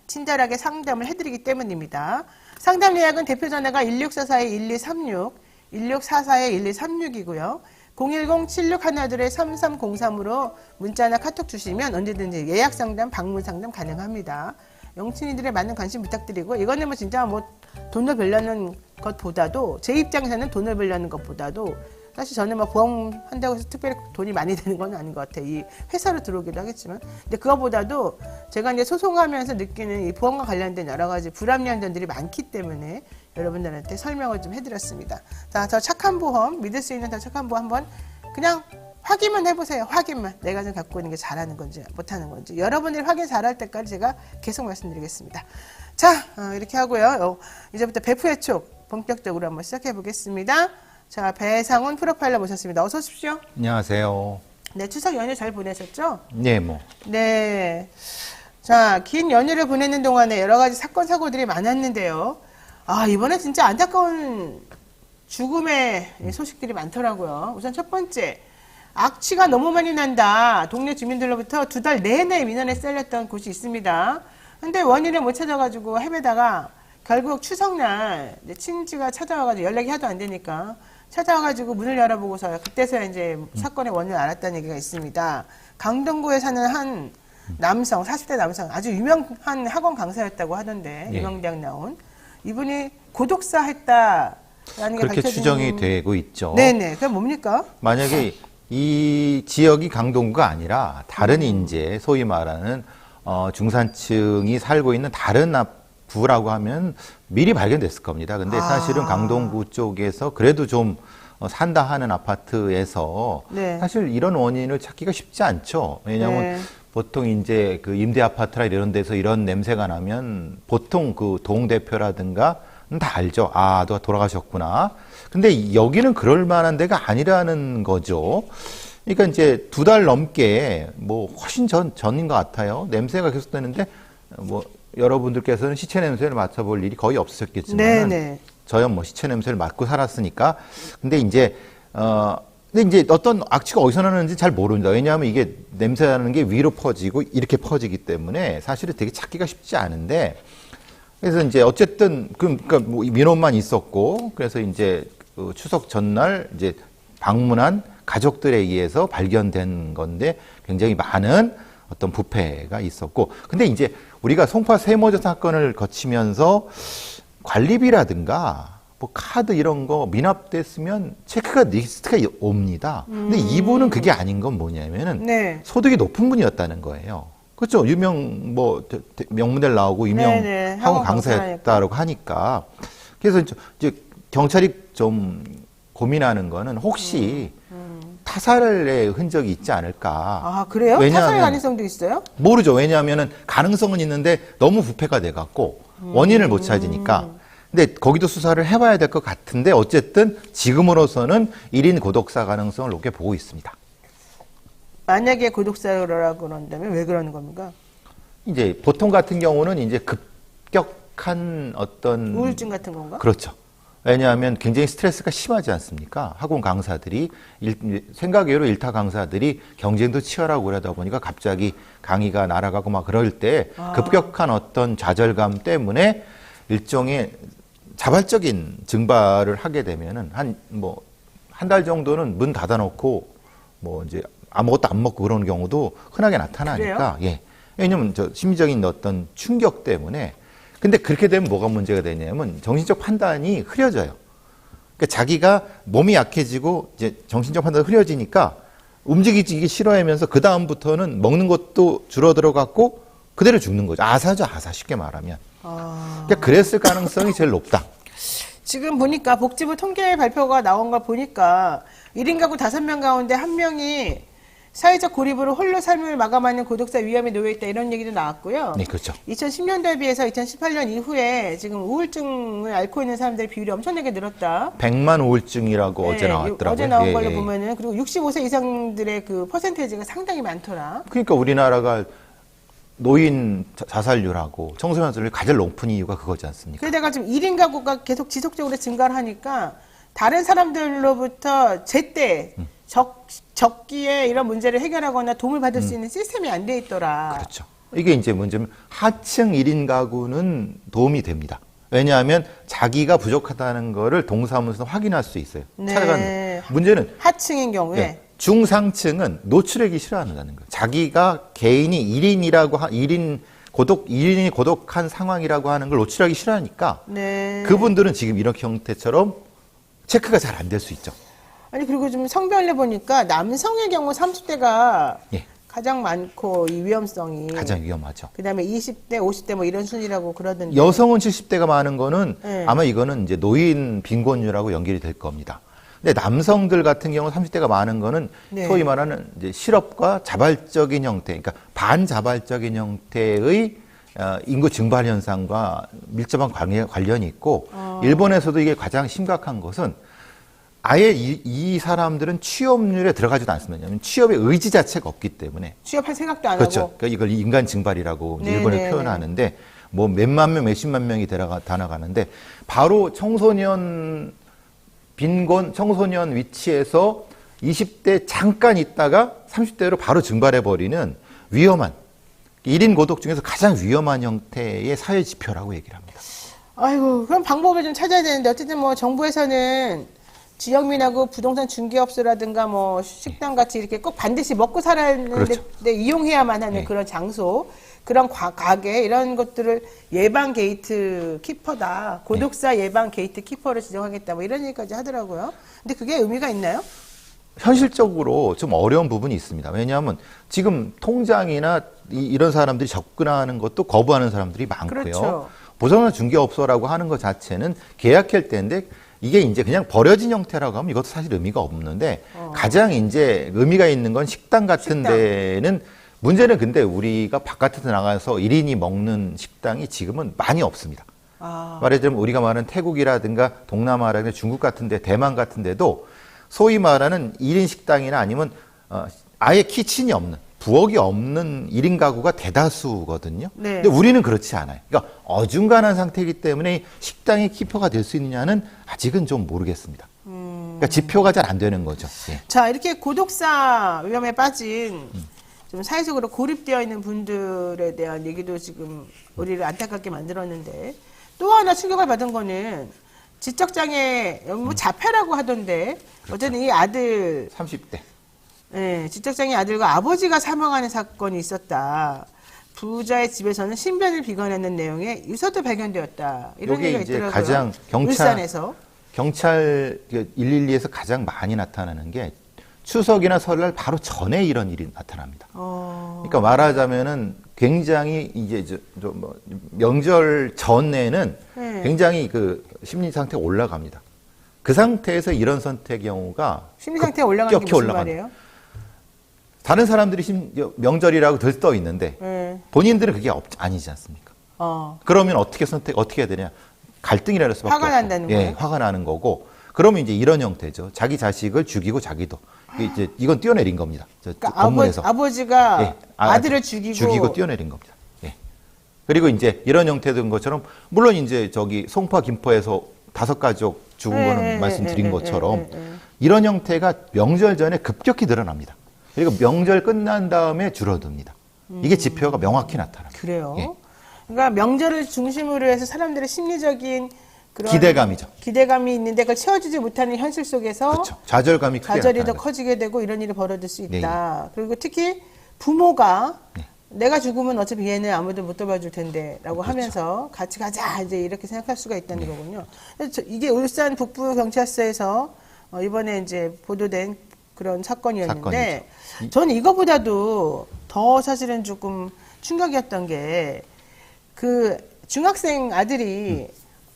A: 친절하게 상담을 해드리기 때문입니다. 상담 예약은 대표 전화가 1644-1236, 1644-1236이고요. 010-7612-3303으로 문자나 카톡 주시면 언제든지 예약 상담, 방문 상담 가능합니다. 영친이들의 많은 관심 부탁드리고 이거는 뭐 진짜 뭐 돈을 벌려는 것보다도 제 입장에서는 돈을 벌려는 것보다도 사실 저는 뭐 보험 한다고 해서 특별히 돈이 많이 드는 건 아닌 것 같아요. 이 회사로 들어오기도 하겠지만. 근데 그거보다도 제가 이제 소송하면서 느끼는 이 보험과 관련된 여러 가지 불합리한 점들이 많기 때문에 여러분들한테 설명을 좀 해드렸습니다. 자, 더 착한 보험, 믿을 수 있는 더 착한 보험 한번 그냥 확인만 해보세요. 확인만. 내가 지금 갖고 있는 게 잘하는 건지 못하는 건지. 여러분들이 확인 잘할 때까지 제가 계속 말씀드리겠습니다. 자, 이렇게 하고요. 이제부터 베프의 촉 본격적으로 한번 시작해 보겠습니다. 자, 배상훈 프로파일러 모셨습니다. 어서 오십시오.
G: 안녕하세요.
A: 네, 추석 연휴 잘 보내셨죠?
G: 네, 뭐.
A: 네. 자, 긴 연휴를 보내는 동안에 여러 가지 사건, 사고들이 많았는데요. 이번에 진짜 안타까운 죽음의 소식들이 많더라고요. 우선 첫 번째, 악취가 너무 많이 난다. 동네 주민들로부터 2달 내내 민원에 쌓였던 곳이 있습니다. 근데 원인을 못 찾아가지고 헤매다가 결국 추석날 친지가 찾아와가지고 연락이 하도 안 되니까 찾아와가지고 문을 열어보고서 그때서야 이제 사건의 원인을 알았다는 얘기가 있습니다. 강동구에 사는 한 남성, 40대 남성, 아주 유명한 학원 강사였다고 하던데,
G: 예.
A: 유명대학 나온. 이분이 고독사 했다라는 게
G: 그렇게
A: 밝혀진
G: 추정이 되고 있죠.
A: 네네. 그게 뭡니까?
G: 만약에 이 지역이 강동구가 아니라 다른 인제, 소위 말하는 중산층이 살고 있는 다른 구라고 하면 미리 발견됐을 겁니다. 근데 사실은 강동구 쪽에서 그래도 좀 산다 하는 아파트에서
A: 네.
G: 사실 이런 원인을 찾기가 쉽지 않죠. 왜냐하면
A: 네.
G: 보통 이제 그 임대 아파트나 이런 데서 이런 냄새가 나면 보통 그 동 대표라든가 다 알죠. 누가 돌아가셨구나. 근데 여기는 그럴 만한 데가 아니라는 거죠. 그러니까 이제 2달 넘게 뭐 훨씬 전인 것 같아요. 냄새가 계속 나는데 뭐 여러분들께서는 시체 냄새를 맡아볼 일이 거의 없으셨겠지만
A: 네네.
G: 저야 뭐 시체 냄새를 맡고 살았으니까. 근데 이제 어떤 악취가 어디서 나는지 잘 모릅니다. 왜냐하면 이게 냄새 나는 게 위로 퍼지고 이렇게 퍼지기 때문에 사실은 되게 찾기가 쉽지 않은데, 그래서 이제 어쨌든 그러니까 뭐 민원만 있었고, 그래서 이제 그 추석 전날 이제 방문한 가족들에 의해서 발견된 건데 굉장히 많은 어떤 부패가 있었고, 근데 이제 우리가 송파 세모자 사건을 거치면서 관리비라든가 뭐 카드 이런 거 미납됐으면 체크가 리스트가 옵니다. 근데 이분은 그게 아닌 건 뭐냐면은
A: 네.
G: 소득이 높은 분이었다는 거예요. 그렇죠. 유명 뭐 명문대를 나오고 유명
A: 네네.
G: 학원
A: 학원
G: 강사였다라고 하니까. 그래서 이제 경찰이 좀 고민하는 거는 혹시 타살의 흔적이 있지 않을까.
A: 아, 그래요?
G: 왜냐하면-
A: 타살 가능성도 있어요?
G: 모르죠. 왜냐하면은 가능성은 있는데 너무 부패가 돼갖고 원인을 못 찾으니까. 근데 거기도 수사를 해봐야 될 것 같은데 어쨌든 지금으로서는 1인 고독사 가능성을 높게 보고 있습니다.
A: 만약에 고독사라고 그런다면 왜 그러는 겁니까?
G: 이제 보통 같은 경우는 이제 급격한 어떤
A: 우울증 같은 건가?
G: 그렇죠. 왜냐하면 굉장히 스트레스가 심하지 않습니까? 학원 강사들이 생각외로 일타 강사들이 경쟁도 치열하고 그러다 보니까 갑자기 강의가 날아가고 막 그럴 때 급격한 어떤 좌절감 때문에 일종의 자발적인 증발을 하게 되면은 한 달 정도는 문 닫아놓고 뭐 이제 아무것도 안 먹고 그러는 경우도 흔하게 나타나니까. 예. 왜냐면 저 심리적인 어떤 충격 때문에. 근데 그렇게 되면 뭐가 문제가 되냐면 정신적 판단이 흐려져요. 그러니까 자기가 몸이 약해지고 이제 정신적 판단이 흐려지니까 움직이기 싫어하면서 그 다음부터는 먹는 것도 줄어들어 갖고 그대로 죽는 거죠. 아사죠, 아사. 쉽게 말하면. 그러니까 그랬을 가능성이 제일 높다.
A: 지금 보니까 복지부 통계 발표가 나온 걸 보니까 1인 가구 5명 가운데 1명이 사회적 고립으로 홀로 삶을 마감하는 고독사 위험에 놓여 있다 이런 얘기도 나왔고요.
G: 네, 그렇죠.
A: 2010년도에 비해서 2018년 이후에 지금 우울증을 앓고 있는 사람들의 비율이 엄청나게 늘었다.
G: 100만 우울증이라고
A: 네,
G: 어제 나왔더라고요.
A: 어제 나온
G: 예,
A: 걸로
G: 예.
A: 보면은 그리고 65세 이상들의 그 퍼센테이지가 상당히 많더라.
G: 그러니까 우리나라가 노인 자살률하고 청소년 자살률이 가장 높은 이유가 그거지 않습니까?
A: 그러다가 지금 1인 가구가 계속 지속적으로 증가를 하니까 다른 사람들로부터 제때 적기에 이런 문제를 해결하거나 도움을 받을 수 있는 시스템이 안 돼 있더라.
G: 그렇죠. 이게 이제 문제면 하층 1인 가구는 도움이 됩니다. 왜냐하면 자기가 부족하다는 거를 동사무소에서 확인할 수 있어요.
A: 네.
G: 찾아가는 문제는
A: 하층인 경우에
G: 네, 중상층은 노출하기 싫어한다는 거예요. 자기가 개인이 1인이 고독한 상황이라고 하는 걸 노출하기 싫어하니까
A: 네.
G: 그분들은 지금 이런 형태처럼 체크가 잘 안 될 수 있죠.
A: 아니 그리고 좀 성별로 보니까 남성의 경우 30대가
G: 예.
A: 가장 많고 이 위험성이
G: 가장 위험하죠.
A: 그다음에 20대, 50대 뭐 이런 순위라고 그러던데.
G: 여성은 70대가 많은 거는
A: 네.
G: 아마 이거는 이제 노인 빈곤율하고 연결이 될 겁니다. 근데 남성들 같은 경우 30대가 많은 거는
A: 네.
G: 소위 말하는 이제 실업과 자발적인 형태, 그러니까 반자발적인 형태의 인구 증발 현상과 밀접한 관련이 있고 일본에서도 이게 가장 심각한 것은 아예 이 사람들은 취업률에 들어가지도 않습니다. 왜냐하면 취업의 의지 자체가 없기 때문에.
A: 취업할 생각도 안
G: 그렇죠.
A: 하고.
G: 그러니까 이걸 인간 증발이라고
A: 네,
G: 일본에
A: 네,
G: 표현하는데 뭐 몇만 명, 몇십만 명이 다 나가는데 바로 청소년 위치에서 20대 잠깐 있다가 30대로 바로 증발해버리는 위험한 1인 고독 중에서 가장 위험한 형태의 사회 지표라고 얘기를 합니다.
A: 아이고, 그럼 방법을 좀 찾아야 되는데 어쨌든 뭐 정부에서는 지역민하고 부동산 중개업소라든가 뭐 식당 같이 이렇게 꼭 반드시 먹고 살아야 하는데
G: 그렇죠.
A: 이용해야만 하는
G: 네.
A: 그런 장소, 그런 가게 이런 것들을 예방 게이트 키퍼다. 고독사 예방 게이트 키퍼를 지정하겠다. 뭐 이런 얘기까지 하더라고요. 근데 그게 의미가 있나요?
G: 현실적으로 좀 어려운 부분이 있습니다. 왜냐하면 지금 통장이나 이런 사람들이 접근하는 것도 거부하는 사람들이 많고요.
A: 그렇죠.
G: 보존한 중개업소라고 하는 것 자체는 계약할 때인데 이게 이제 그냥 버려진 형태라고 하면 이것도 사실 의미가 없는데 가장 이제 의미가 있는 건 식당 같은 데는 문제는 근데 우리가 바깥에서 나가서 1인이 먹는 식당이 지금은 많이 없습니다. 말하자면 우리가 말하는 태국이라든가 동남아라든가 중국 같은 데, 대만 같은 데도 소위 말하는 1인 식당이나 아니면 아예 키친이 없는, 부엌이 없는 1인 가구가 대다수거든요.
A: 네.
G: 근데 우리는 그렇지 않아요. 그러니까 어중간한 상태이기 때문에 식당이 키퍼가 될 수 있느냐는 아직은 좀 모르겠습니다. 그러니까 지표가 잘 안 되는 거죠. 예.
A: 자, 이렇게 고독사 위험에 빠진 좀 사회적으로 고립되어 있는 분들에 대한 얘기도 지금 우리를 안타깝게 만들었는데 또 하나 충격을 받은 거는 지적장애 뭐 자폐라고 하던데 어쨌든 이 아들
G: 30대.
A: 예, 지적장애 아들과 아버지가 사망하는 사건이 있었다. 부자의 집에서는 신변을 비관하는 내용의 유서도 발견되었다. 이런
G: 이게
A: 얘기가
G: 이제
A: 있더라고요.
G: 가장
A: 울산에서.
G: 경찰 112에서 가장 많이 나타나는 게 추석이나 설날 바로 전에 이런 일이 나타납니다. 그러니까 말하자면은 굉장히 이제 뭐 명절 전에는
A: 네.
G: 굉장히 그 심리 상태가 올라갑니다. 그 상태에서 이런 선택 경우가
A: 심리 상태가 올라가는 게
G: 급격히
A: 무슨
G: 올라갑니다.
A: 말이에요?
G: 다른 사람들이 명절이라고 들떠 있는데
A: 예.
G: 본인들은 그게 아니지 않습니까? 그러면 어떻게 해야 되냐? 갈등이 날 수밖에
A: 화가
G: 없고.
A: 난다는
G: 예,
A: 거예요?
G: 화가 나는 거고. 그러면 이제 이런 형태죠. 자기 자식을 죽이고 자기도. 이제 이건 뛰어내린 겁니다.
A: 그러니까
G: 법문에서.
A: 아버지가
G: 예,
A: 아들을 죽이고
G: 뛰어내린 겁니다. 예. 그리고 이제 이런 형태된 것처럼 물론 이제 저기 송파 김포에서 5가족 죽은 거는 말씀드린 것처럼 이런 형태가 명절 전에 급격히 늘어납니다. 그리고 명절 끝난 다음에 줄어듭니다. 이게 지표가 명확히 나타납니다.
A: 그래요.
G: 예.
A: 그러니까 명절을 중심으로 해서 사람들의 심리적인 그런
G: 기대감이죠.
A: 기대감이 있는데 그걸 채워주지 못하는 현실 속에서
G: 그렇죠. 좌절감이 크게
A: 좌절이 더
G: 나타나는 거죠.
A: 커지게 되고 이런 일이 벌어질 수
G: 네,
A: 있다. 그리고 특히 부모가
G: 네.
A: 내가 죽으면 어차피 얘는 아무도 못 돌봐줄 텐데라고
G: 그렇죠.
A: 하면서 같이 가자 이제 이렇게 생각할 수가 있다는 거군요. 그래서 이게 울산 북부 경찰서에서 이번에 이제 보도된 그런 사건이었는데 저는 이거보다도 더 사실은 조금 충격이었던 게 그 중학생 아들이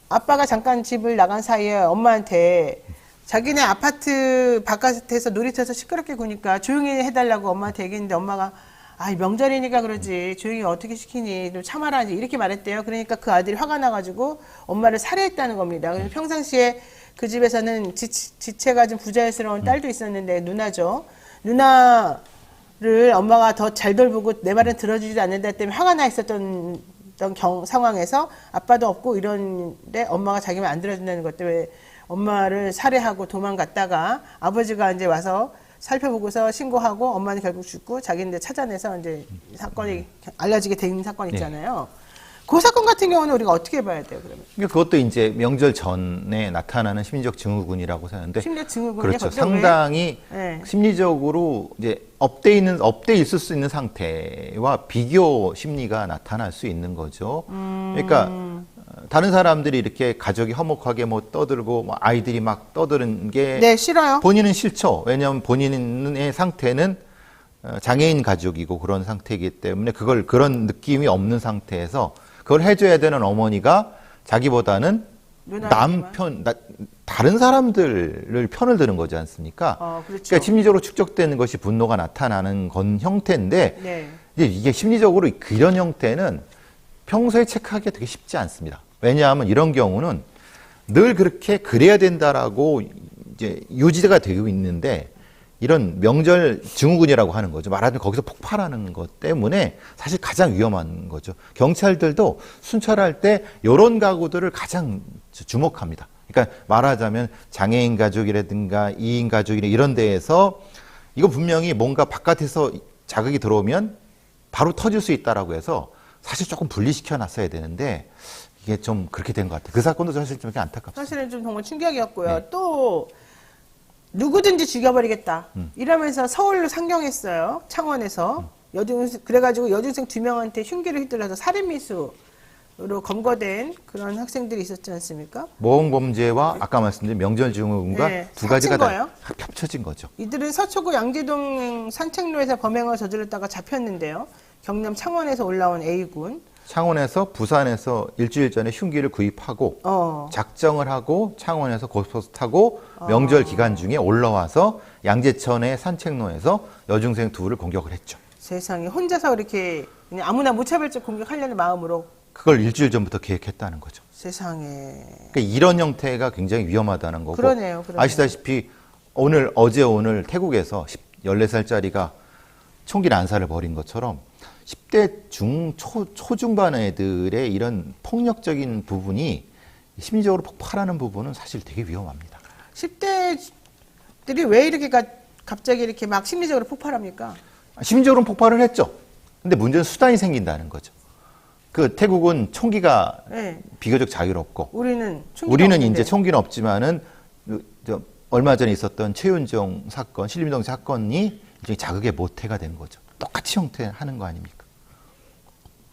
A: 아빠가 잠깐 집을 나간 사이에 엄마한테 자기네 아파트 바깥에서 놀이터에서 시끄럽게 구니까 조용히 해달라고 엄마한테 얘기했는데 엄마가 아, 명절이니까 그러지 조용히 어떻게 시키니 좀 참아라 이렇게 말했대요. 그러니까 그 아들이 화가 나가지고 엄마를 살해했다는 겁니다. 그래서 평상시에 그 집에서는 지체가 좀 부자연스러운 딸도 있었는데 누나죠. 누나를 엄마가 더 잘 돌보고 내 말은 들어주지도 않는다 때문에 화가 나 있었던 상황에서 아빠도 없고 이런데 엄마가 자기 말 안 들어준다는 것 때문에 엄마를 살해하고 도망갔다가 아버지가 이제 와서 살펴보고서 신고하고 엄마는 결국 죽고 자기는 찾아내서 이제 사건이 알려지게 된 사건 있잖아요. 그 사건 같은 경우는 우리가 어떻게 봐야 돼요, 그러면?
G: 그러니까 그것도 이제 명절 전에 나타나는 심리적 증후군이라고 하는데
A: 심리적 증후군이
G: 그렇죠.
A: 그것도
G: 상당히
A: 네.
G: 심리적으로 이제 업돼 있을 수 있는 상태와 비교 심리가 나타날 수 있는 거죠. 그러니까 다른 사람들이 이렇게 가족이 화목하게 뭐 떠들고 뭐 아이들이 막 떠드는 게
A: 네, 싫어요.
G: 본인은 싫죠. 왜냐하면 본인의 상태는 장애인 가족이고 그런 상태이기 때문에 그런 느낌이 없는 상태에서 그걸 해줘야 되는 어머니가 자기보다는 다른 사람들을 편을 드는 거지 않습니까?
A: 그렇죠.
G: 그러니까 심리적으로 축적되는 것이 분노가 나타나는 건 형태인데
A: 네.
G: 이게 심리적으로 이런 형태는 평소에 체크하기가 되게 쉽지 않습니다. 왜냐하면 이런 경우는 늘 그래야 된다라고 이제 유지가 되고 있는데 이런 명절 증후군이라고 하는 거죠. 말하자면 거기서 폭발하는 것 때문에 사실 가장 위험한 거죠. 경찰들도 순찰할 때 이런 가구들을 가장 주목합니다. 그러니까 말하자면 장애인 가족이라든가 2인 가족이나 이런 데에서 이거 분명히 뭔가 바깥에서 자극이 들어오면 바로 터질 수 있다라고 해서 사실 조금 분리시켜 놨어야 되는데 이게 좀 그렇게 된 것 같아요. 그 사건도 사실 좀 안타깝습니다.
A: 사실은 좀 정말 충격이었고요.
G: 네.
A: 또 누구든지 죽여버리겠다 이러면서 서울로 상경했어요. 창원에서 그래가지고 여중생 2명한테 흉기를 휘둘러서 살인미수로 검거된 그런 학생들이 있었지 않습니까?
G: 모범범죄와 아까 말씀드린 명절증후군과
A: 네,
G: 두 가지가
A: 합친 거예요?
G: 다 합쳐진 거죠.
A: 이들은 서초구 양지동 산책로에서 범행을 저질렀다가 잡혔는데요. 경남 창원에서 올라온 A군.
G: 창원에서 부산에서 일주일 전에 흉기를 구입하고 작정을 하고 창원에서 고속버스 타고 명절 기간 중에 올라와서 양재천의 산책로에서 여중생 둘을 공격을 했죠.
A: 세상에 혼자서 이렇게 그냥 아무나 무차별적 공격하려는 마음으로
G: 그걸 일주일 전부터 계획했다는 거죠.
A: 세상에.
G: 그러니까 이런 형태가 굉장히 위험하다는 거고.
A: 그러네요.
G: 아시다시피 오늘 태국에서 14살짜리가 총기 난사를 벌인 것처럼 10대 초중반 애들의 이런 폭력적인 부분이 심리적으로 폭발하는 부분은 사실 되게 위험합니다.
A: 10대들이 왜 이렇게 갑자기 이렇게 막 심리적으로 폭발합니까?
G: 심리적으로는 폭발을 했죠. 근데 문제는 수단이 생긴다는 거죠. 그 태국은 총기가
A: 네.
G: 비교적 자유롭고
A: 우리는 총기가
G: 우리는
A: 없는데.
G: 이제 총기는 없지만은 얼마 전에 있었던 최윤정 사건, 신림동 사건이 이제 자극의 모태가 된 거죠. 똑같이 형태하는 거 아닙니까?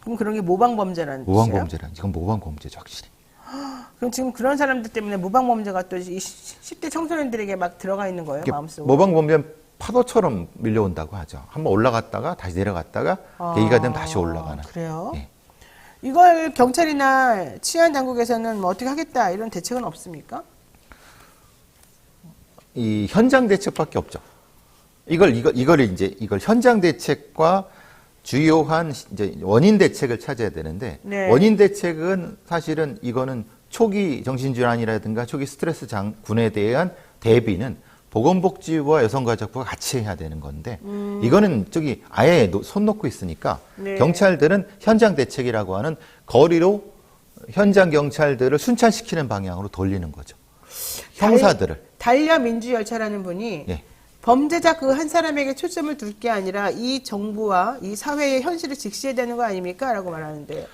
A: 그럼 그런 게 모방범죄라는 뜻이에요?
G: 모방범죄란 이건 모방범죄죠, 확실히.
A: 그럼 지금 그런 사람들 때문에 모방범죄가 또 이 10대 청소년들에게 막 들어가 있는 거예요,
G: 이게
A: 마음속으로?
G: 모방범죄는 파도처럼 밀려온다고 하죠. 한번 올라갔다가 다시 내려갔다가 계기가 되면 다시 올라가는.
A: 그래요?
G: 예.
A: 이걸 경찰이나 치안 당국에서는 뭐 어떻게 하겠다 이런 대책은 없습니까?
G: 이 현장 대책밖에 없죠. 이걸 현장 대책과 주요한 이제 원인 대책을 찾아야 되는데
A: 네.
G: 원인 대책은 사실은 이거는 초기 정신질환이라든가 초기 스트레스 장군에 대한 대비는 보건복지부와 여성가족부가 같이 해야 되는 건데 이거는 저기 아예 손 놓고 있으니까
A: 네.
G: 경찰들은 현장 대책이라고 하는 거리로 현장 경찰들을 순찰시키는 방향으로 돌리는 거죠. 형사들을.
A: 달려 민주열차라는 분이
G: 예.
A: 범죄자 그 한 사람에게 초점을 둘 게 아니라 이 정부와 이 사회의 현실을 직시해야 되는 거 아닙니까? 라고 말하는데요.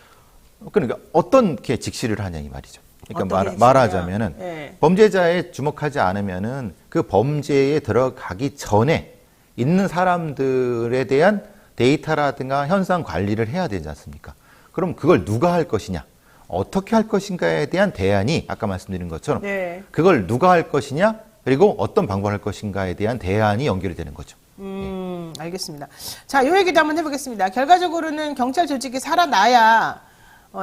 G: 그러니까 어떻게 직시를 하냐 이 말이죠. 그러니까
A: 어떻게
G: 말하자면은
A: 예.
G: 범죄자에 주목하지 않으면은 그 범죄에 들어가기 전에 있는 사람들에 대한 데이터라든가 현상 관리를 해야 되지 않습니까? 그럼 그걸 누가 할 것이냐, 어떻게 할 것인가에 대한 대안이 아까 말씀드린 것처럼
A: 네.
G: 그걸 누가 할 것이냐 그리고 어떤 방법을 할 것인가에 대한 대안이 연결이 되는 거죠.
A: 알겠습니다. 자, 이 얘기도 한번 해보겠습니다. 결과적으로는 경찰 조직이 살아나야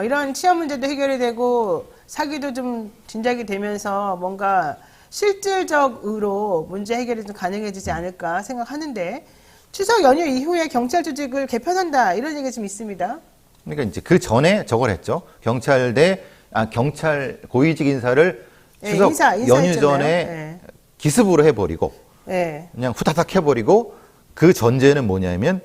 A: 이런 치안 문제도 해결이 되고 사기도 좀 진작이 되면서 뭔가 실질적으로 문제 해결이 좀 가능해지지 않을까 생각하는데 추석 연휴 이후에 경찰 조직을 개편한다 이런 얘기가 좀 있습니다.
G: 그러니까 이제 그 전에 저걸 했죠. 경찰 고위직 인사를
A: 예,
G: 추석
A: 인사
G: 연휴
A: 했잖아요.
G: 전에
A: 예.
G: 기습으로 해버리고
A: 예.
G: 그냥 후다닥 해버리고 그 전제는 뭐냐면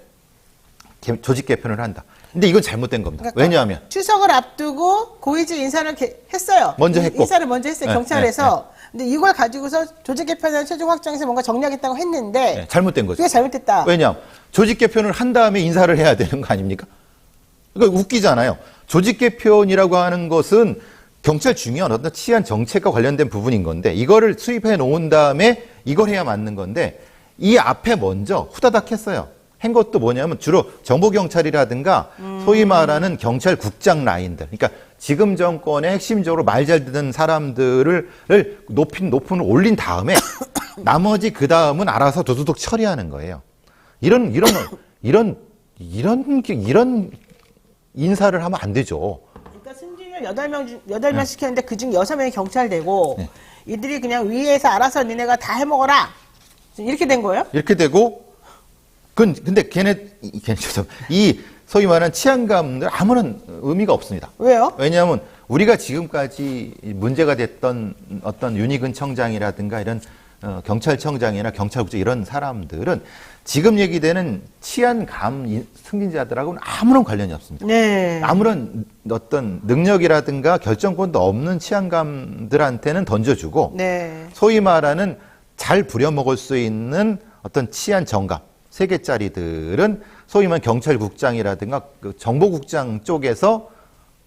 G: 조직 개편을 한다. 근데 이건 잘못된 겁니다.
A: 그러니까
G: 왜냐하면
A: 추석을 앞두고 고위직 인사를 했어요.
G: 먼저 했고.
A: 인사를 먼저 했어요.
G: 네,
A: 경찰에서. 근데 이걸 가지고서 조직 개편을 최종 확정해서 뭔가 정리하겠다고 했는데
G: 네, 잘못된 거죠.
A: 그게 잘못됐다.
G: 왜냐하면 조직 개편을 한 다음에 인사를 해야 되는 거 아닙니까? 그러니까 웃기잖아요. 조직 개편이라고 하는 것은 경찰 중요한 어떤 치안 정책과 관련된 부분인 건데 이거를 수입해 놓은 다음에 이걸 해야 맞는 건데 이 앞에 먼저 후다닥 했어요. 한 것도 뭐냐면 주로 정보경찰이라든가 소위 말하는 경찰국장 라인들. 그러니까 지금 정권의 핵심적으로 말 잘 듣는 사람들을 높은 올린 다음에 나머지 그 다음은 알아서 도둑 처리하는 거예요. 이런 인사를 하면 안 되죠.
A: 그러니까 승진을 8명 시켰는데 그중 6명이 경찰되고
G: 네.
A: 이들이 그냥 위에서 알아서 니네가 다 해먹어라. 이렇게 된 거예요?
G: 이렇게 되고 근데 이 소위 말하는 치안감들 아무런 의미가 없습니다.
A: 왜요?
G: 왜냐하면 우리가 지금까지 문제가 됐던 어떤 윤희근 청장이라든가 이런 경찰청장이나 경찰국장 이런 사람들은 지금 얘기되는 치안감 승진자들하고는 아무런 관련이 없습니다.
A: 네.
G: 아무런 어떤 능력이라든가 결정권도 없는 치안감들한테는 던져주고
A: 네.
G: 소위 말하는 잘 부려먹을 수 있는 어떤 치안 정감 3개짜리들은 소위 말하는 경찰국장이라든가 그 정보국장 쪽에서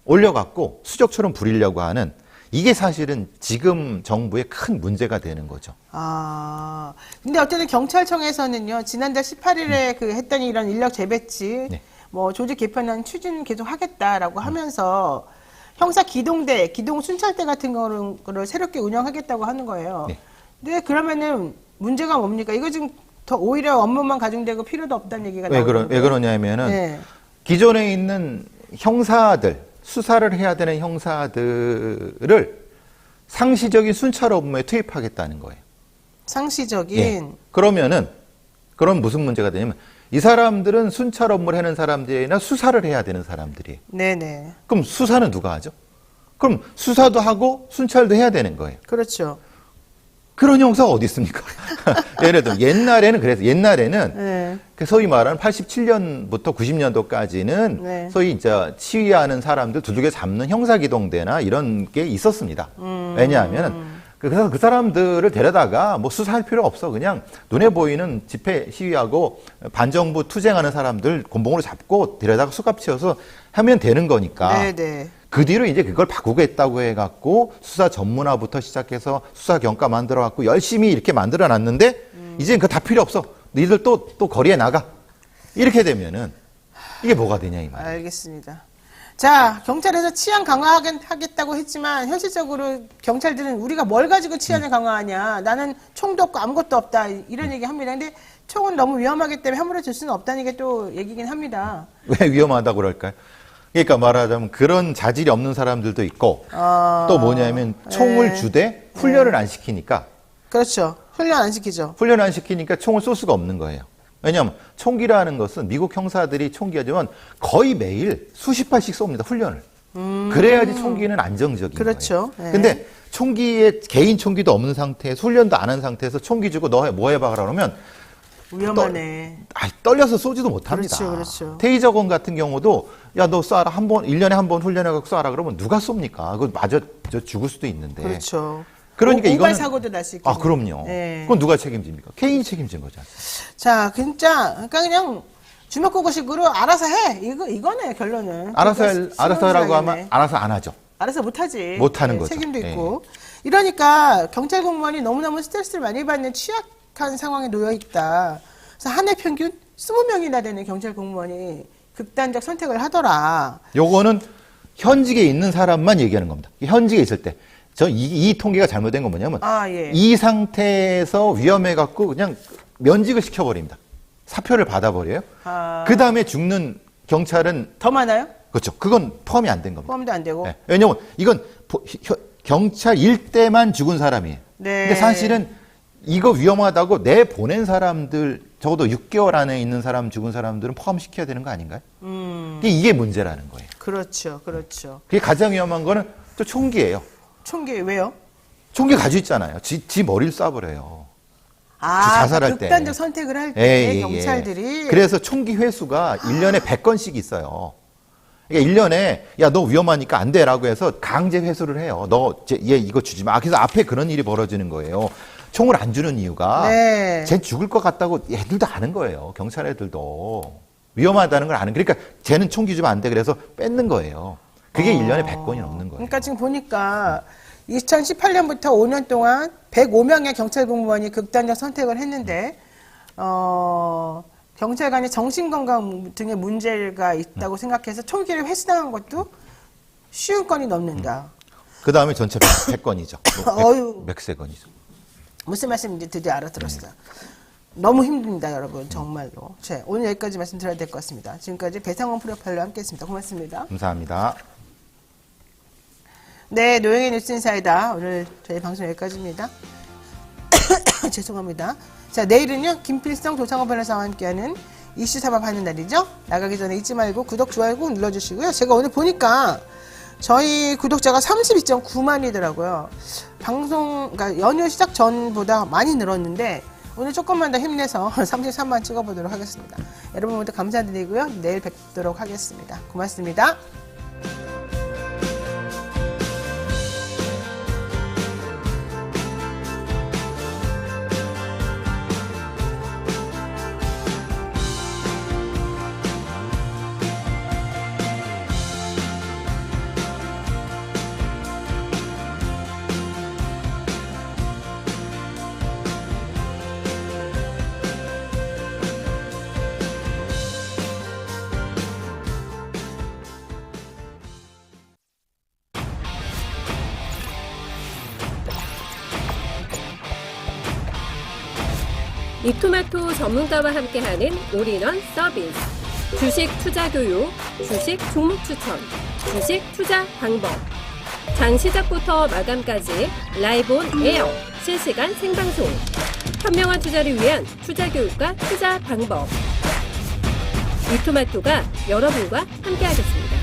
G: 올려갖고 수적처럼 부리려고 하는 이게 사실은 지금 정부의 큰 문제가 되는 거죠.
A: 아, 근데 어쨌든 경찰청에서는요, 지난달 18일에 그 했던 이런 인력 재배치,
G: 네.
A: 뭐 조직 개편안 추진 계속 하겠다라고 하면서 형사 기동대, 기동 순찰대 같은 거를 새롭게 운영하겠다고 하는 거예요.
G: 네.
A: 근데 그러면은 문제가 뭡니까? 이거 지금 더 오히려 업무만 가중되고 필요도 없다는 얘기가 나오는데.
G: 왜 그러냐면은
A: 네.
G: 기존에 있는 형사들, 수사를 해야 되는 형사들을 상시적인 순찰 업무에 투입하겠다는 거예요.
A: 상시적인.
G: 예. 그러면 무슨 문제가 되냐면 이 사람들은 순찰 업무를 하는 사람들이나 수사를 해야 되는 사람들이에요.
A: 네네.
G: 그럼 수사는 누가 하죠? 그럼 수사도 하고 순찰도 해야 되는 거예요.
A: 그렇죠.
G: 그런 형사가 어디 있습니까? 예를 들어 옛날에는
A: 네.
G: 그 소위 말하는 87년부터 90년도까지는
A: 네.
G: 소위 이제 치위하는 사람들 두들겨 잡는 형사기동대나 이런 게 있었습니다. 왜냐하면 그래서 그 사람들을 데려다가 뭐 수사할 필요 없어. 그냥 눈에 보이는 집회 시위하고 반정부 투쟁하는 사람들 곤봉으로 잡고 데려다가 수갑 채워서 하면 되는 거니까.
A: 네네.
G: 그 뒤로 이제 그걸 바꾸겠다고 해갖고 수사 전문화부터 시작해서 수사 경과 만들어갖고 열심히 이렇게 만들어놨는데 이제 그거 다 필요 없어. 너희들 또 거리에 나가. 이렇게 되면은 이게 뭐가 되냐 이 말이에요.
A: 알겠습니다. 자, 경찰에서 치안 강화하겠다고 했지만 현실적으로 경찰들은 우리가 뭘 가지고 치안을 강화하냐. 나는 총도 없고 아무것도 없다. 이런 얘기 합니다. 근데 총은 너무 위험하기 때문에 함부로 줄 수는 없다는 게 또 얘기긴 합니다.
G: 왜 위험하다고 그럴까요? 그러니까 말하자면 그런 자질이 없는 사람들도 있고 또 뭐냐면 총을 주되 훈련을 안 시키니까
A: 그렇죠. 훈련 안 시키죠.
G: 훈련 안 시키니까 총을 쏠 수가 없는 거예요. 왜냐하면 총기라는 것은 미국 형사들이 총기하지만 거의 매일 수십 발씩 쏩니다. 훈련을. 그래야지 총기는 안정적인
A: 그렇죠.
G: 거예요.
A: 네.
G: 근데 총기에 개인 총기도 없는 상태에서 훈련도 안 한 상태에서 총기 주고 너 뭐 해봐 그러면
A: 위험하네.
G: 떨려서 쏘지도 못합니다.
A: 그렇죠, 그렇죠.
G: 테이저건 같은 경우도 야 너 쏴라 한 번 1년에 한 번 훈련해갖고 쏴라 그러면 누가 쏩니까? 그거 맞아 죽을 수도 있는데.
A: 그렇죠.
G: 그러니까
A: 오발
G: 이거는
A: 사고도 날 수 있고.
G: 아 그럼요.
A: 네.
G: 그건 누가 책임집니까? 개인이 책임진 거죠.
A: 자, 진짜 그러니까 그냥 주먹구구식으로 알아서 해. 이거네 결론은.
G: 알아서 하라고 하면
A: 하겠네.
G: 알아서 안 하죠.
A: 알아서 못하지.
G: 못하는 거죠.
A: 책임도
G: 예.
A: 있고. 이러니까 경찰 공무원이 너무너무 스트레스를 많이 받는 취약한 상황에 놓여 있다. 그래서 한 해 평균 20명이나 되는 경찰 공무원이 극단적 선택을 하더라.
G: 요거는 현직에 있는 사람만 얘기하는 겁니다. 현직에 있을 때. 이 통계가 잘못된 건 뭐냐면
A: 예.
G: 이 상태에서 위험해갖고 그냥 면직을 시켜버립니다. 사표를 받아버려요. 그 다음에 죽는 경찰은
A: 더 많아요?
G: 그렇죠. 그건 포함이 안 된 겁니다.
A: 포함도 안 되고.
G: 네. 왜냐면 이건 경찰 일대만 죽은 사람이에요.
A: 네.
G: 근데 사실은 이거 위험하다고 내 보낸 사람들 적어도 6개월 안에 있는 사람 죽은 사람들은 포함시켜야 되는 거 아닌가요? 이게 문제라는 거예요.
A: 그렇죠. 그렇죠.
G: 그게 가장 위험한 거는 또 총기예요.
A: 총기 왜요?
G: 총기 가지고 있잖아요. 지 머리를 쏴버려요. 자살할 때.
A: 극단적 선택을 할 때
G: 예, 예, 예.
A: 경찰들이
G: 그래서 총기 회수가 1년에 100건씩 있어요. 그러니까 1년에 야 너 위험하니까 안 돼라고 해서 강제 회수를 해요. 얘 이거 주지 마. 그래서 앞에 그런 일이 벌어지는 거예요. 총을 안 주는 이유가
A: 네.
G: 쟤 죽을 것 같다고 애들도 아는 거예요. 경찰 애들도. 위험하다는 걸 아는. 그러니까 쟤는 총기 주면 안 돼. 그래서 뺏는 거예요. 그게 1년에 100건이 넘는 거예요.
A: 그러니까 지금 보니까 2018년부터 5년 동안 105명의 경찰 공무원이 극단적 선택을 했는데 경찰관이 정신건강 등의 문제가 있다고 생각해서 총기를 회수당한 것도 쉬운 건이 넘는다.
G: 그 다음에 전체 100건이죠.
A: 어휴.
G: 100세건이죠.
A: 무슨 말씀인지 드디어 알아들었어요. 너무 힘듭니다, 여러분. 정말로. 자, 오늘 여기까지 말씀드려야 될 것 같습니다. 지금까지 배상원 프로파일러와 함께했습니다. 고맙습니다.
G: 감사합니다.
A: 네, 노영의 뉴스 인사이다. 오늘 저희 방송 여기까지입니다. 죄송합니다. 자, 내일은요, 김필성 조상호 변호사와 함께하는 이슈 삼합하는 날이죠. 나가기 전에 잊지 말고 구독, 좋아요 꼭 눌러주시고요. 제가 오늘 보니까 저희 구독자가 32.9만이더라고요. 그러니까 연휴 시작 전보다 많이 늘었는데, 오늘 조금만 더 힘내서 33만 찍어보도록 하겠습니다. 여러분 모두 감사드리고요. 내일 뵙도록 하겠습니다. 고맙습니다.
H: 이토마토 전문가와 함께하는 올인원 서비스. 주식 투자 교육, 주식 종목 추천, 주식 투자 방법. 장 시작부터 마감까지 라이브 온 에어 실시간 생방송. 현명한 투자를 위한 투자 교육과 투자 방법. 이토마토가 여러분과 함께하겠습니다.